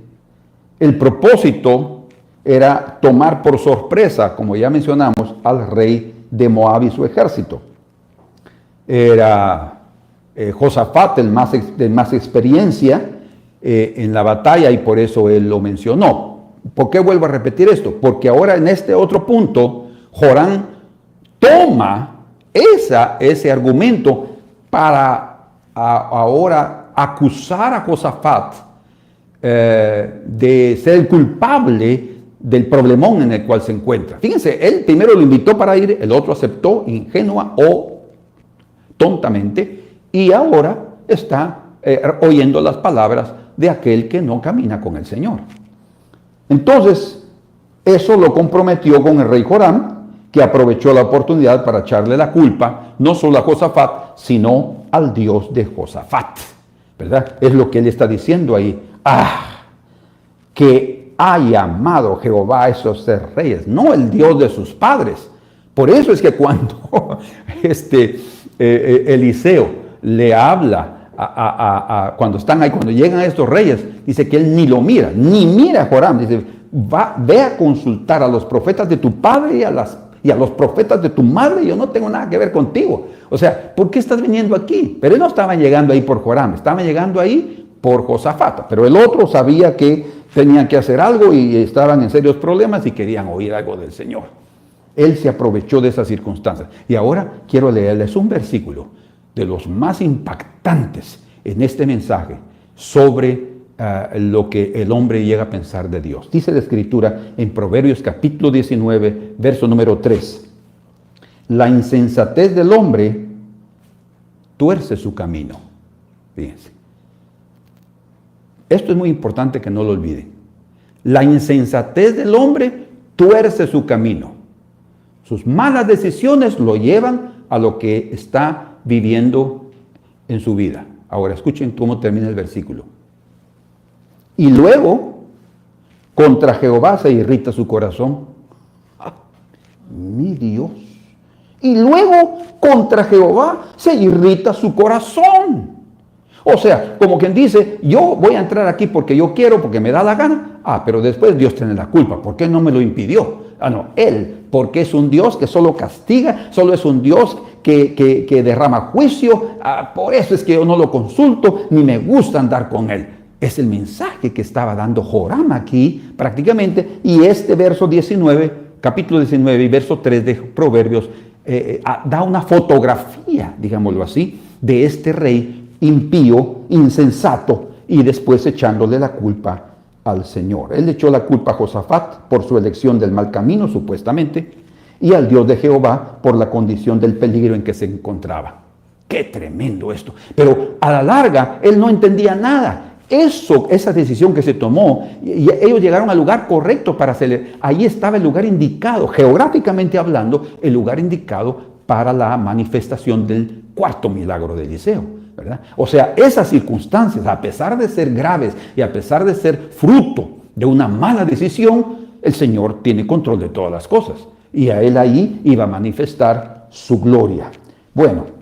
el propósito era tomar por sorpresa, como ya mencionamos, al rey de Moab y su ejército. Era Josafat el más experiencia en la batalla, y por eso él lo mencionó. ¿Por qué vuelvo a repetir esto? Porque ahora en este otro punto, Joram toma ese argumento para ahora acusar a Josafat de ser el culpable del problemón en el cual se encuentra. Fíjense, él primero lo invitó para ir, el otro aceptó ingenua o tontamente, y ahora está oyendo las palabras de aquel que no camina con el Señor. Entonces, eso lo comprometió con el rey Joram, que aprovechó la oportunidad para echarle la culpa, no solo a Josafat, sino al Dios de Josafat, ¿verdad? Es lo que él está diciendo ahí. Que ha llamado Jehová a esos reyes, no el Dios de sus padres. Por eso es que cuando Eliseo le habla cuando están ahí, cuando llegan estos reyes, dice que él ni lo mira, ni mira a Joram. Dice, ve a consultar a los profetas de tu padre y a los profetas de tu madre, yo no tengo nada que ver contigo. O sea, ¿por qué estás viniendo aquí? Pero él no estaba llegando ahí por Joram, estaba llegando ahí por Josafat. Pero el otro sabía que tenían que hacer algo y estaban en serios problemas y querían oír algo del Señor. Él se aprovechó de esas circunstancias. Y ahora quiero leerles un versículo de los más impactantes en este mensaje sobre lo que el hombre llega a pensar de Dios. Dice la Escritura en Proverbios capítulo 19, verso número 3. La insensatez del hombre tuerce su camino. Fíjense. Esto es muy importante que no lo olviden. La insensatez del hombre tuerce su camino. Sus malas decisiones lo llevan a lo que está viviendo en su vida. Ahora escuchen cómo termina el versículo. Y luego, contra Jehová se irrita su corazón. Mi Dios. Y luego, contra Jehová se irrita su corazón. O sea, como quien dice, yo voy a entrar aquí porque yo quiero, porque me da la gana. Pero después Dios tiene la culpa. ¿Por qué no me lo impidió? No, Él, porque es un Dios que solo castiga, solo es un Dios que derrama juicio. Por eso es que yo no lo consulto, ni me gusta andar con Él. Es el mensaje que estaba dando Joram aquí prácticamente, y este verso 19, capítulo 19 y verso 3 de Proverbios da una fotografía, digámoslo así, de este rey impío, insensato, y después echándole la culpa al Señor. Él le echó la culpa a Josafat por su elección del mal camino, supuestamente, y al Dios de Jehová por la condición del peligro en que se encontraba. ¡Qué tremendo esto! Pero a la larga, él no entendía nada. Esa decisión que se tomó, y ellos llegaron al lugar correcto para hacerle. Ahí estaba el lugar indicado, geográficamente hablando, el lugar indicado para la manifestación del cuarto milagro de Eliseo, ¿verdad? O sea, esas circunstancias, a pesar de ser graves y a pesar de ser fruto de una mala decisión, el Señor tiene control de todas las cosas. Y a él ahí iba a manifestar su gloria. Bueno,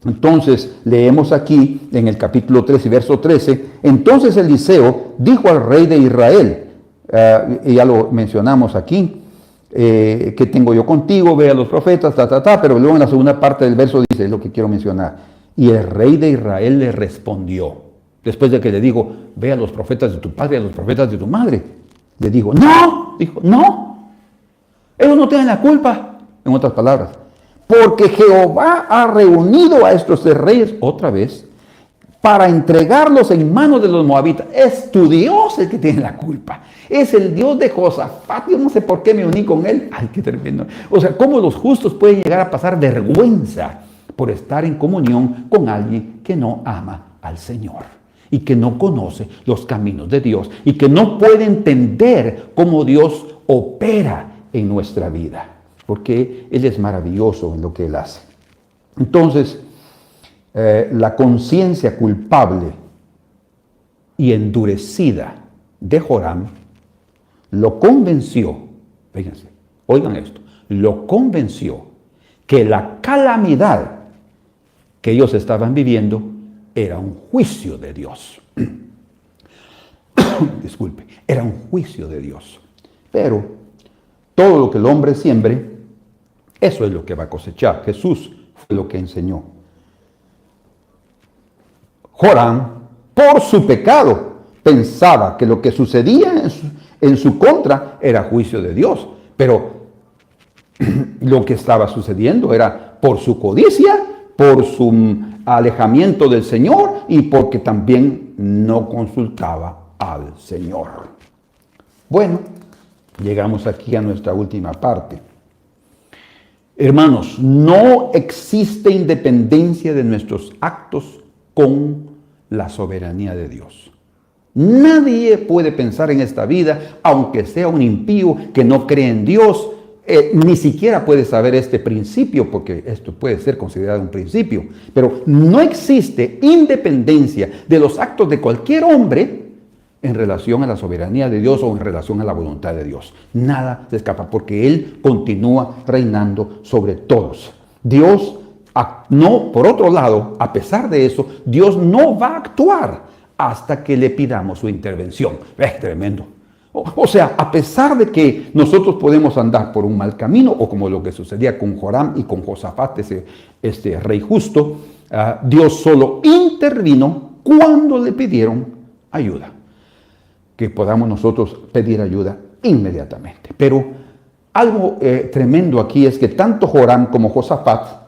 entonces leemos aquí en el capítulo 3 y verso 13, entonces Eliseo dijo al rey de Israel, y ya lo mencionamos aquí, que tengo yo contigo, ve a los profetas, pero luego en la segunda parte del verso dice, es lo que quiero mencionar, y el rey de Israel le respondió, después de que le digo, ve a los profetas de tu padre y a los profetas de tu madre, le dijo, no, ellos no tienen la culpa, en otras palabras. Porque Jehová ha reunido a estos reyes otra vez para entregarlos en manos de los moabitas. Es tu Dios el que tiene la culpa. Es el Dios de Josafat. Yo no sé por qué me uní con él. Ay, qué tremendo. O sea, cómo los justos pueden llegar a pasar vergüenza por estar en comunión con alguien que no ama al Señor y que no conoce los caminos de Dios y que no puede entender cómo Dios opera en nuestra vida. Porque Él es maravilloso en lo que Él hace. Entonces, la conciencia culpable y endurecida de Joram lo convenció, fíjense, oigan esto, lo convenció que la calamidad que ellos estaban viviendo era un juicio de Dios. Disculpe, era un juicio de Dios. Pero todo lo que el hombre siembre, eso es lo que va a cosechar. Jesús fue lo que enseñó. Joram, por su pecado, pensaba que lo que sucedía en su contra era juicio de Dios. Pero lo que estaba sucediendo era por su codicia, por su alejamiento del Señor y porque también no consultaba al Señor. Bueno, llegamos aquí a nuestra última parte. Hermanos, no existe independencia de nuestros actos con la soberanía de Dios. Nadie puede pensar en esta vida, aunque sea un impío que no cree en Dios, ni siquiera puede saber este principio, porque esto puede ser considerado un principio. Pero no existe independencia de los actos de cualquier hombre en relación a la soberanía de Dios o en relación a la voluntad de Dios. Nada se escapa, porque Él continúa reinando sobre todos. Dios, no, por otro lado, a pesar de eso, Dios no va a actuar hasta que le pidamos su intervención. Es tremendo. O sea, a pesar de que nosotros podemos andar por un mal camino, o como lo que sucedía con Joram y con Josafat, ese rey justo, Dios solo intervino cuando le pidieron ayuda. Que podamos nosotros pedir ayuda inmediatamente. Pero algo tremendo aquí es que tanto Joram como Josafat,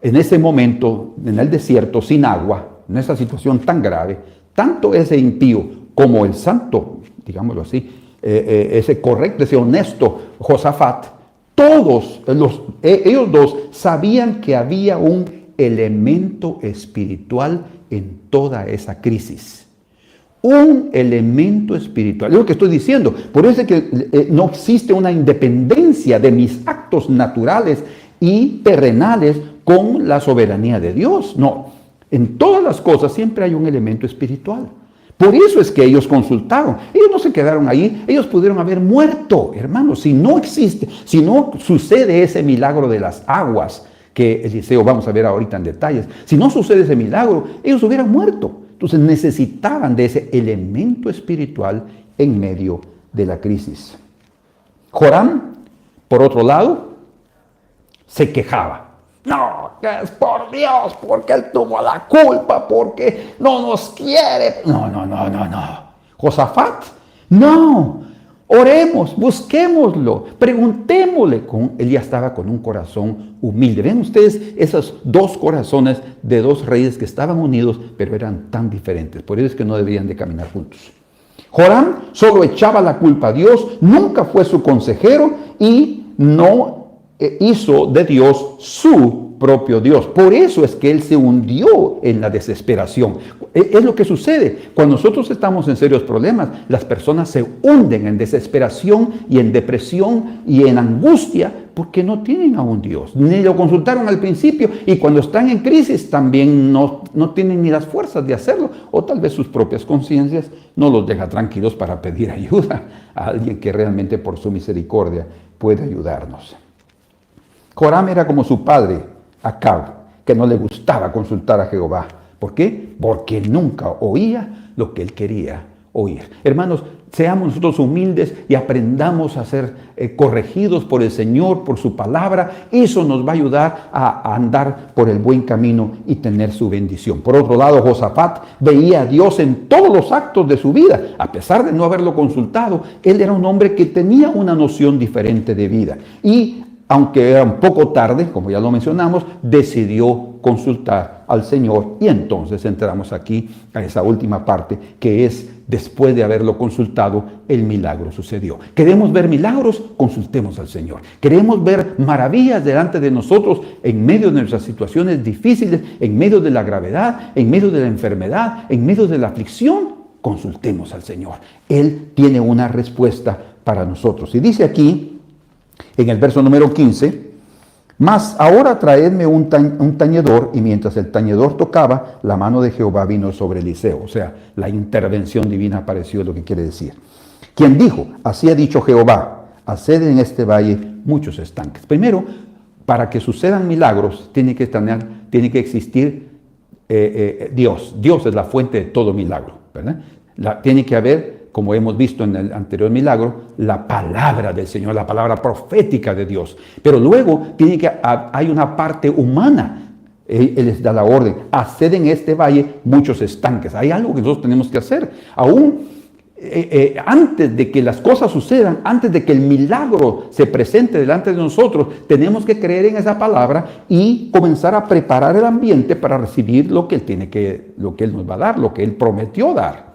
en ese momento, en el desierto, sin agua, en esa situación tan grave, tanto ese impío como el santo, digámoslo así, ese correcto, ese honesto Josafat, todos ellos dos sabían que había un elemento espiritual en toda esa crisis. Un elemento espiritual. Es lo que estoy diciendo. Por eso es que no existe una independencia de mis actos naturales y terrenales con la soberanía de Dios. No. En todas las cosas siempre hay un elemento espiritual. Por eso es que ellos consultaron. Ellos no se quedaron ahí. Ellos pudieron haber muerto, hermanos. Si no existe, si no sucede ese milagro de las aguas, que Eliseo vamos a ver ahorita en detalles, si no sucede ese milagro, ellos hubieran muerto. Entonces necesitaban de ese elemento espiritual en medio de la crisis. Joram, por otro lado, se quejaba. No, que es por Dios, porque Él tuvo la culpa, porque no nos quiere. No. Josafat, no. Oremos, busquémoslo, preguntémosle. Él ya estaba con un corazón humilde. Ven ustedes esos dos corazones de dos reyes que estaban unidos, pero eran tan diferentes. Por eso es que no deberían de caminar juntos. Joram solo echaba la culpa a Dios, nunca fue su consejero y no hizo de Dios su propio Dios. Por eso es que él se hundió en la desesperación. Es lo que sucede. Cuando nosotros estamos en serios problemas, las personas se hunden en desesperación y en depresión y en angustia porque no tienen a un Dios. Ni lo consultaron al principio y cuando están en crisis también no tienen ni las fuerzas de hacerlo, o tal vez sus propias conciencias no los deja tranquilos para pedir ayuda a alguien que realmente por su misericordia puede ayudarnos. Joram era como su padre Acab, que no le gustaba consultar a Jehová. ¿Por qué? Porque nunca oía lo que él quería oír. Hermanos, seamos nosotros humildes y aprendamos a ser corregidos por el Señor, por su palabra. Eso nos va a ayudar a andar por el buen camino y tener su bendición. Por otro lado, Josafat veía a Dios en todos los actos de su vida. A pesar de no haberlo consultado, él era un hombre que tenía una noción diferente de vida. Y aunque era un poco tarde, como ya lo mencionamos, decidió consultar al Señor. Y entonces entramos aquí a esa última parte, que es, después de haberlo consultado, el milagro sucedió. ¿Queremos ver milagros? Consultemos al Señor. ¿Queremos ver maravillas delante de nosotros en medio de nuestras situaciones difíciles, en medio de la gravedad, en medio de la enfermedad, en medio de la aflicción? Consultemos al Señor. Él tiene una respuesta para nosotros. Y dice aquí, en el verso número 15, mas ahora traedme un tañedor, y mientras el tañedor tocaba, la mano de Jehová vino sobre Eliseo. O sea, la intervención divina apareció, es lo que quiere decir. Quien dijo, así ha dicho Jehová, haced en este valle muchos estanques. Primero, para que sucedan milagros, tiene que existir Dios. Dios es la fuente de todo milagro, ¿verdad? Tiene que haber, como hemos visto en el anterior milagro, la palabra del Señor, la palabra profética de Dios. Pero luego hay una parte humana. Él les da la orden, haced en este valle muchos estanques. Hay algo que nosotros tenemos que hacer. Aún antes de que las cosas sucedan, antes de que el milagro se presente delante de nosotros, tenemos que creer en esa palabra y comenzar a preparar el ambiente para recibir lo que Él nos va a dar, lo que Él prometió dar.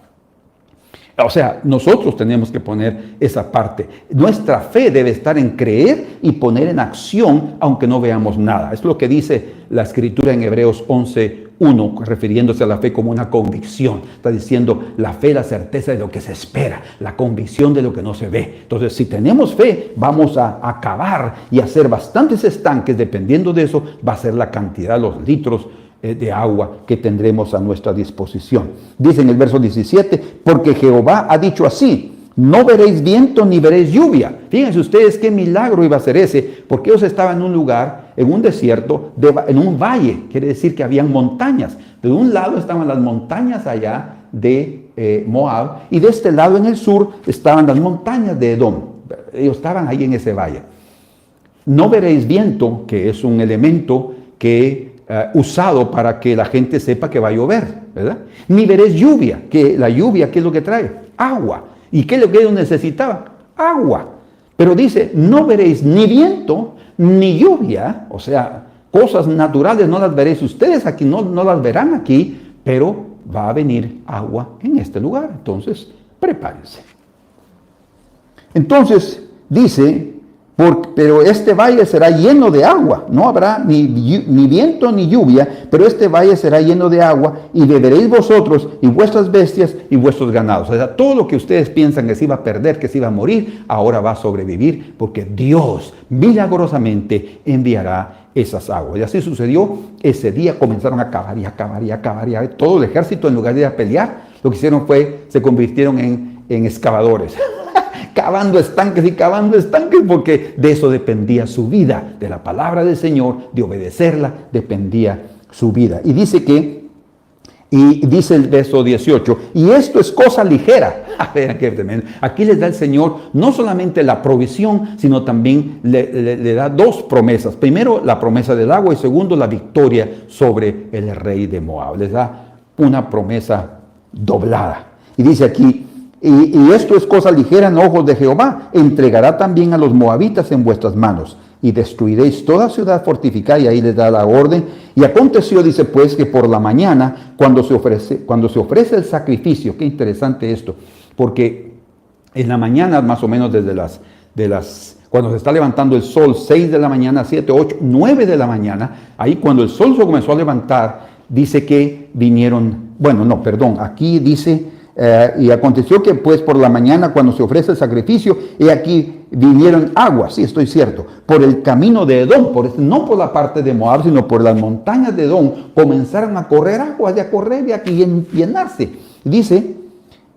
O sea, nosotros tenemos que poner esa parte. Nuestra fe debe estar en creer y poner en acción, aunque no veamos nada. Es lo que dice la Escritura en Hebreos 11:1, refiriéndose a la fe como una convicción. Está diciendo la fe, la certeza de lo que se espera, la convicción de lo que no se ve. Entonces, si tenemos fe, vamos a acabar y hacer bastantes estanques. Dependiendo de eso, va a ser la cantidad, los litros de agua que tendremos a nuestra disposición. Dice en el verso 17, porque Jehová ha dicho así, no veréis viento ni veréis lluvia. Fíjense ustedes qué milagro iba a ser ese, porque ellos estaban en un lugar, en un desierto, en un valle, quiere decir que habían montañas. De un lado estaban las montañas allá de Moab, y de este lado en el sur estaban las montañas de Edom. Ellos estaban ahí en ese valle. No veréis viento, que es un elemento que usado para que la gente sepa que va a llover, ¿verdad? Ni veréis lluvia, que la lluvia, ¿qué es lo que trae? Agua. ¿Y qué es lo que ellos necesitaban? Agua. Pero dice, no veréis ni viento ni lluvia, o sea, cosas naturales no las veréis ustedes aquí, no las verán aquí, pero va a venir agua en este lugar. Entonces, prepárense. Entonces, dice, pero este valle será lleno de agua, no habrá ni viento ni lluvia, pero este valle será lleno de agua, y beberéis vosotros y vuestras bestias y vuestros ganados. O sea, todo lo que ustedes piensan que se iba a perder, que se iba a morir, ahora va a sobrevivir, porque Dios milagrosamente enviará esas aguas. Y así sucedió. Ese día comenzaron a cavar y a cavar y a cavar, y todo el ejército, en lugar de ir a pelear, lo que hicieron fue, se convirtieron en excavadores. Cavando estanques y cavando estanques, porque de eso dependía su vida, de la palabra del Señor, de obedecerla, dependía su vida. Y dice dice el verso 18, y esto es cosa ligera. Vean qué tremendo. Aquí les da el Señor no solamente la provisión, sino también le da dos promesas. Primero, la promesa del agua, y segundo, la victoria sobre el rey de Moab. Les da una promesa doblada. Y dice aquí, y esto es cosa ligera en ojos de Jehová, entregará también a los moabitas en vuestras manos, y destruiréis toda ciudad fortificada. Y ahí les da la orden. Y aconteció, dice pues, que por la mañana, cuando se ofrece el sacrificio, qué interesante esto, porque en la mañana, más o menos cuando se está levantando el sol, 6 de la mañana, 7, 8, 9 de la mañana, ahí cuando el sol se comenzó a levantar, dice que vinieron, aquí dice, y aconteció que pues por la mañana, cuando se ofrece el sacrificio, he aquí vinieron aguas, sí, estoy cierto, por el camino de Edom, no por la parte de Moab, sino por las montañas de Edom, comenzaron a correr aguas, y a correr y a llenarse. Dice,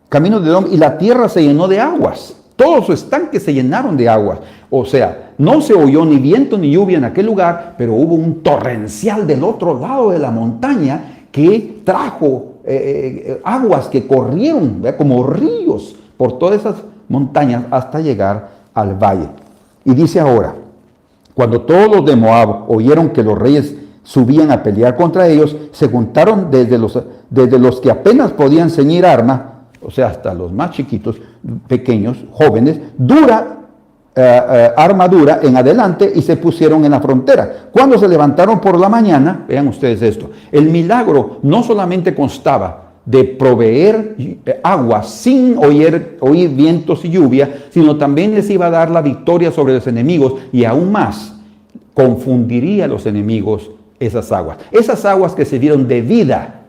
camino de Edom, y la tierra se llenó de aguas, todos sus estanques se llenaron de aguas. O sea, no se oyó ni viento ni lluvia en aquel lugar, pero hubo un torrencial del otro lado de la montaña que trajo aguas que corrieron, ¿verdad?, como ríos por todas esas montañas hasta llegar al valle. Y dice ahora, cuando todos los de Moab oyeron que los reyes subían a pelear contra ellos, se juntaron desde los que apenas podían ceñir arma, o sea, hasta los más chiquitos, pequeños, jóvenes, armadura en adelante, y se pusieron en la frontera. Cuando se levantaron por la mañana, vean ustedes esto, el milagro no solamente constaba de proveer agua sin oír vientos y lluvia, sino también les iba a dar la victoria sobre los enemigos, y aún más, confundiría a los enemigos esas aguas. Esas aguas que sirvieron de vida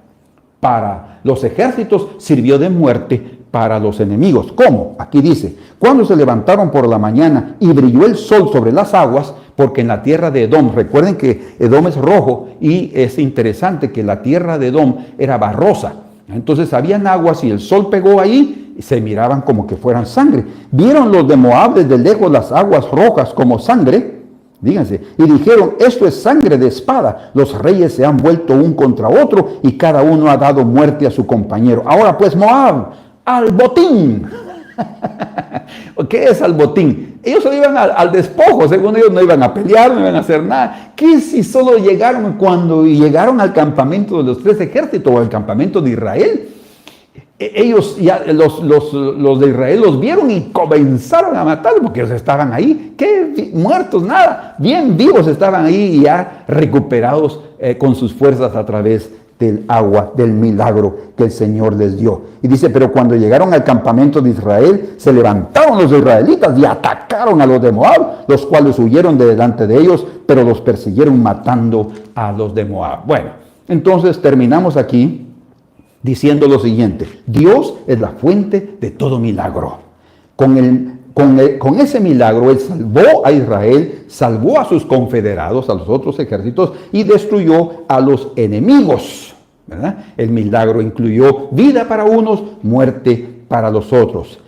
para los ejércitos, sirvió de muerte para los enemigos. ¿Cómo? Aquí dice, cuando se levantaron por la mañana y brilló el sol sobre las aguas, porque en la tierra de Edom, recuerden que Edom es rojo, y es interesante que la tierra de Edom era barrosa. Entonces habían aguas y el sol pegó ahí y se miraban como que fueran sangre. Vieron los de Moab desde lejos las aguas rojas como sangre, díganse, y dijeron, esto es sangre de espada. Los reyes se han vuelto un contra otro, y cada uno ha dado muerte a su compañero. Ahora pues, Moab, al botín. ¿Qué es al botín? Ellos solo iban al despojo. Según ellos no iban a pelear, no iban a hacer nada. ¿Qué si solo llegaron, cuando llegaron al campamento de los 3 ejércitos, o al campamento de Israel? Ellos, ya los de Israel los vieron y comenzaron a matar, porque ellos estaban ahí. ¿Qué? Muertos, nada. Bien vivos estaban ahí, y ya recuperados con sus fuerzas a través del agua, del milagro que el Señor les dio. Y dice, pero cuando llegaron al campamento de Israel, se levantaron los israelitas y atacaron a los de Moab, los cuales huyeron de delante de ellos, pero los persiguieron matando a los de Moab. Bueno, entonces terminamos aquí diciendo lo siguiente: Dios es la fuente de todo milagro. Con ese milagro Él salvó a Israel, salvó a sus confederados, a los otros ejércitos, y destruyó a los enemigos, ¿verdad? El milagro incluyó vida para unos, muerte para los otros.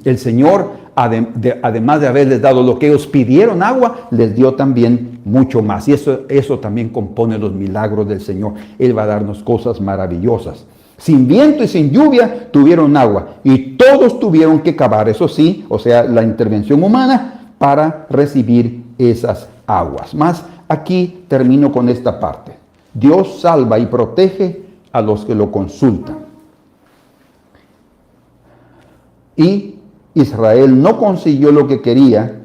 El Señor, además de haberles dado lo que ellos pidieron, agua, les dio también mucho más. Y eso también compone los milagros del Señor. Él va a darnos cosas maravillosas. Sin viento y sin lluvia tuvieron agua, y todos tuvieron que cavar, eso sí, o sea, la intervención humana, para recibir esas aguas. Mas aquí termino con esta parte. Dios salva y protege a los que lo consultan. Y Israel no consiguió lo que quería,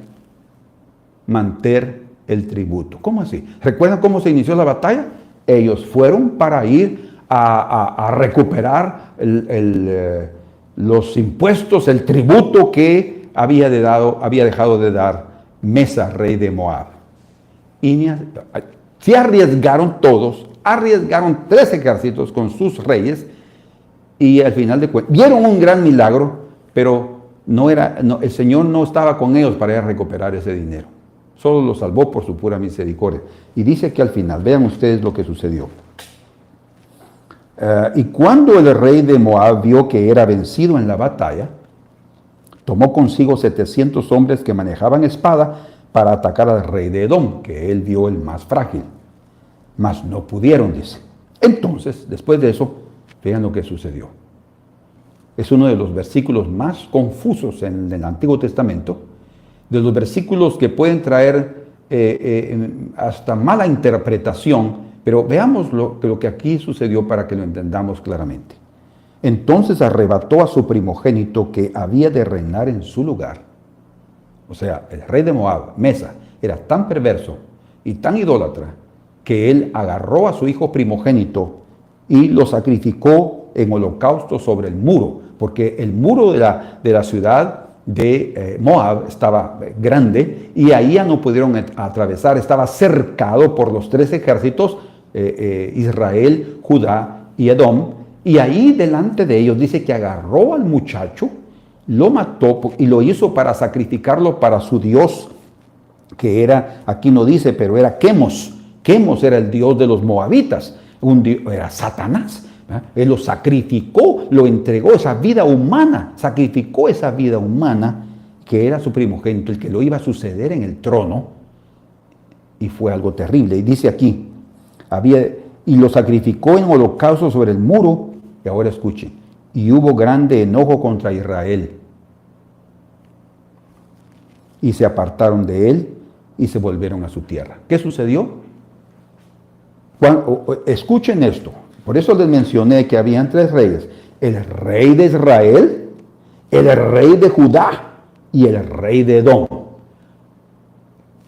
mantener el tributo. ¿Cómo así? ¿Recuerdan cómo se inició la batalla? Ellos fueron para ir a recuperar los impuestos, el tributo que había dejado de dar Mesa, rey de Moab. Y se arriesgaron todos, arriesgaron 3 ejércitos con sus reyes, y al final de cuentas vieron un gran milagro, pero el Señor no estaba con ellos para ir a recuperar ese dinero. Solo los salvó por su pura misericordia. Y dice que al final, vean ustedes lo que sucedió. Y cuando el rey de Moab vio que era vencido en la batalla, tomó consigo 700 hombres que manejaban espada para atacar al rey de Edom, que él vio el más frágil. Mas no pudieron, dice. Entonces, después de eso, vean lo que sucedió. Es uno de los versículos más confusos en el Antiguo Testamento, de los versículos que pueden traer hasta mala interpretación. Pero veamos lo que aquí sucedió para que lo entendamos claramente. Entonces arrebató a su primogénito que había de reinar en su lugar. O sea, el rey de Moab, Mesa, era tan perverso y tan idólatra que él agarró a su hijo primogénito y lo sacrificó en holocausto sobre el muro, porque el muro de la ciudad de Moab estaba grande y ahí ya no pudieron atravesar, estaba cercado por los 3 ejércitos, Israel, Judá y Edom, y ahí delante de ellos dice que agarró al muchacho, lo mató y lo hizo para sacrificarlo para su dios, que era, aquí no dice, pero era Quemos. Quemos era el dios de los moabitas, era Satanás. Él lo sacrificó, lo entregó, esa vida humana, sacrificó esa vida humana que era su primogénito, el que lo iba a suceder en el trono, y fue algo terrible. Y dice aquí, y lo sacrificó en holocausto sobre el muro, y ahora escuchen, y hubo grande enojo contra Israel, y se apartaron de él, y se volvieron a su tierra. ¿Qué sucedió? Escuchen esto. Por eso les mencioné que habían 3 reyes: el rey de Israel, el rey de Judá y el rey de Edom.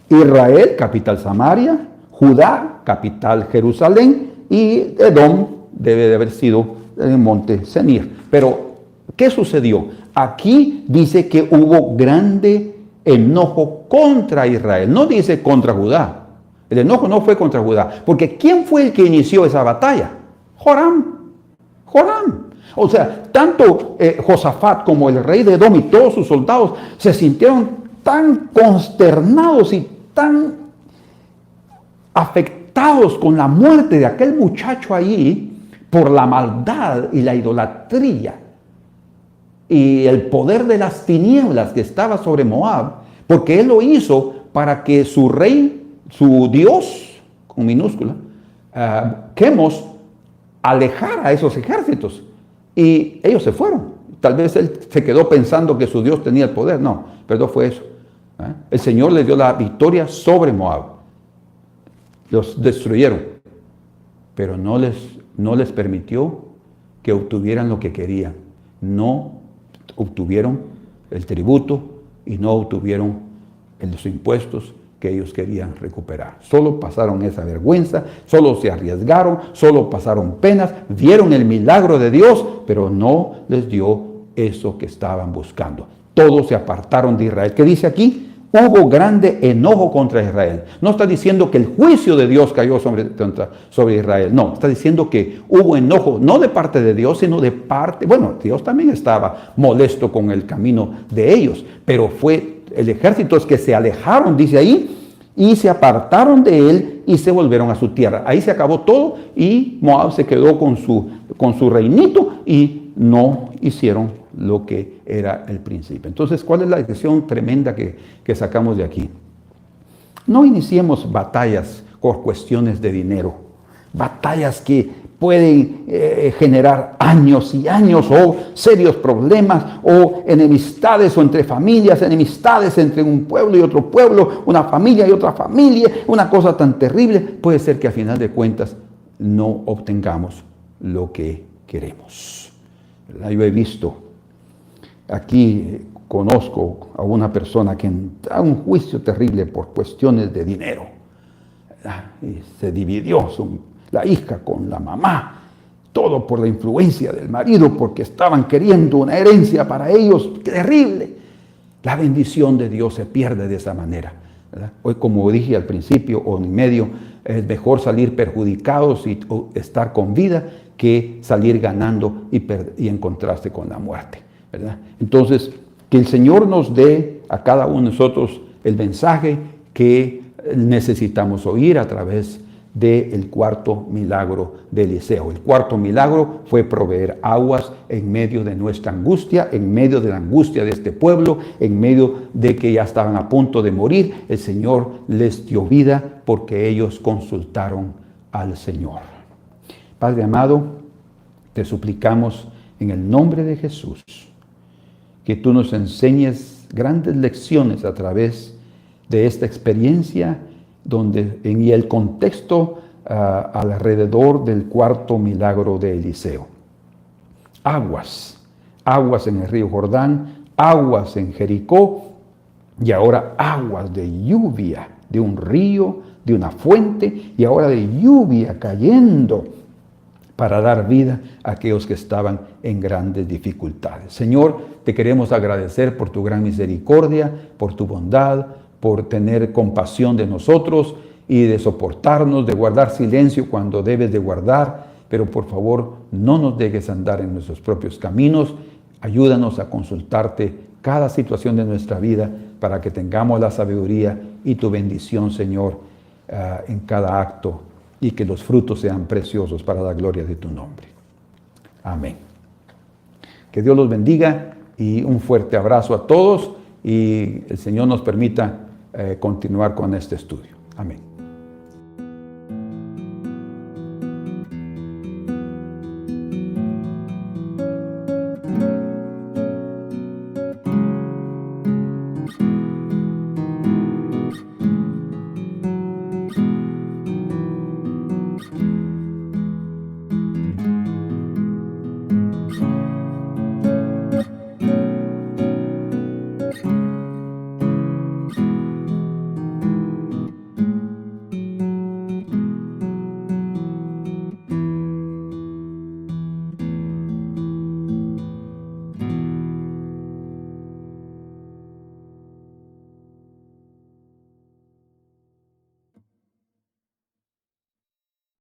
Israel, capital Samaria; Judá, capital Jerusalén; y Edom debe de haber sido el monte Senir. Pero, ¿qué sucedió? Aquí dice que hubo grande enojo contra Israel. No dice contra Judá. El enojo no fue contra Judá. Porque ¿quién fue el que inició esa batalla? Joram. O sea, tanto Josafat como el rey de Edom y todos sus soldados se sintieron tan consternados y tan afectados con la muerte de aquel muchacho allí por la maldad y la idolatría y el poder de las tinieblas que estaba sobre Moab, porque él lo hizo para que su rey, su Dios, con minúscula, Quemos, alejara a esos ejércitos, y ellos se fueron. Tal vez él se quedó pensando que su Dios tenía el poder. No, pero no fue eso. El Señor les dio la victoria sobre Moab. Los destruyeron, pero no les permitió que obtuvieran lo que querían. No obtuvieron el tributo y no obtuvieron los impuestos que ellos querían recuperar. Solo pasaron esa vergüenza, solo se arriesgaron, solo pasaron penas, vieron el milagro de Dios, pero no les dio eso que estaban buscando. Todos se apartaron de Israel. ¿Qué dice aquí? Hubo grande enojo contra Israel. No está diciendo que el juicio de Dios cayó sobre Israel. No, está diciendo que hubo enojo, no de parte de Dios, sino de parte... Bueno, Dios también estaba molesto con el camino de ellos, pero fue el ejército que se alejaron, dice ahí, y se apartaron de él y se volvieron a su tierra. Ahí se acabó todo y Moab se quedó con su reinito y no hicieron lo que era el principio. Entonces, ¿cuál es la lección tremenda que sacamos de aquí? No iniciemos batallas por cuestiones de dinero, batallas que pueden generar años y años o serios problemas o enemistades o entre familias, enemistades entre un pueblo y otro pueblo, una familia y otra familia, una cosa tan terrible. Puede ser que a final de cuentas no obtengamos lo que queremos. ¿Verdad? Yo he visto, aquí conozco a una persona que entró a un juicio terrible por cuestiones de dinero. ¿Verdad? Y se dividió la hija con la mamá, todo por la influencia del marido, porque estaban queriendo una herencia para ellos terrible. La bendición de Dios se pierde de esa manera, ¿verdad? Hoy, como dije al principio o en medio, es mejor salir perjudicados o estar con vida que salir ganando y encontrarse con la muerte, ¿verdad? Entonces, que el Señor nos dé a cada uno de nosotros el mensaje que necesitamos oír a través del cuarto milagro de Eliseo. El cuarto milagro fue proveer aguas en medio de nuestra angustia, en medio de la angustia de este pueblo, en medio de que ya estaban a punto de morir. El Señor les dio vida porque ellos consultaron al Señor. Padre amado, te suplicamos en el nombre de Jesús que tú nos enseñes grandes lecciones a través de esta experiencia donde en el contexto alrededor del cuarto milagro de Eliseo. Aguas en el río Jordán, aguas en Jericó y ahora aguas de lluvia, de un río, de una fuente y ahora de lluvia cayendo para dar vida a aquellos que estaban en grandes dificultades. Señor, te queremos agradecer por tu gran misericordia, por tu bondad, por tener compasión de nosotros y de soportarnos, de guardar silencio cuando debes de guardar, pero por favor no nos dejes andar en nuestros propios caminos. Ayúdanos a consultarte cada situación de nuestra vida para que tengamos la sabiduría y tu bendición, Señor, en cada acto y que los frutos sean preciosos para la gloria de tu nombre. Amén. Que Dios los bendiga y un fuerte abrazo a todos y el Señor nos permita continuar con este estudio. Amén.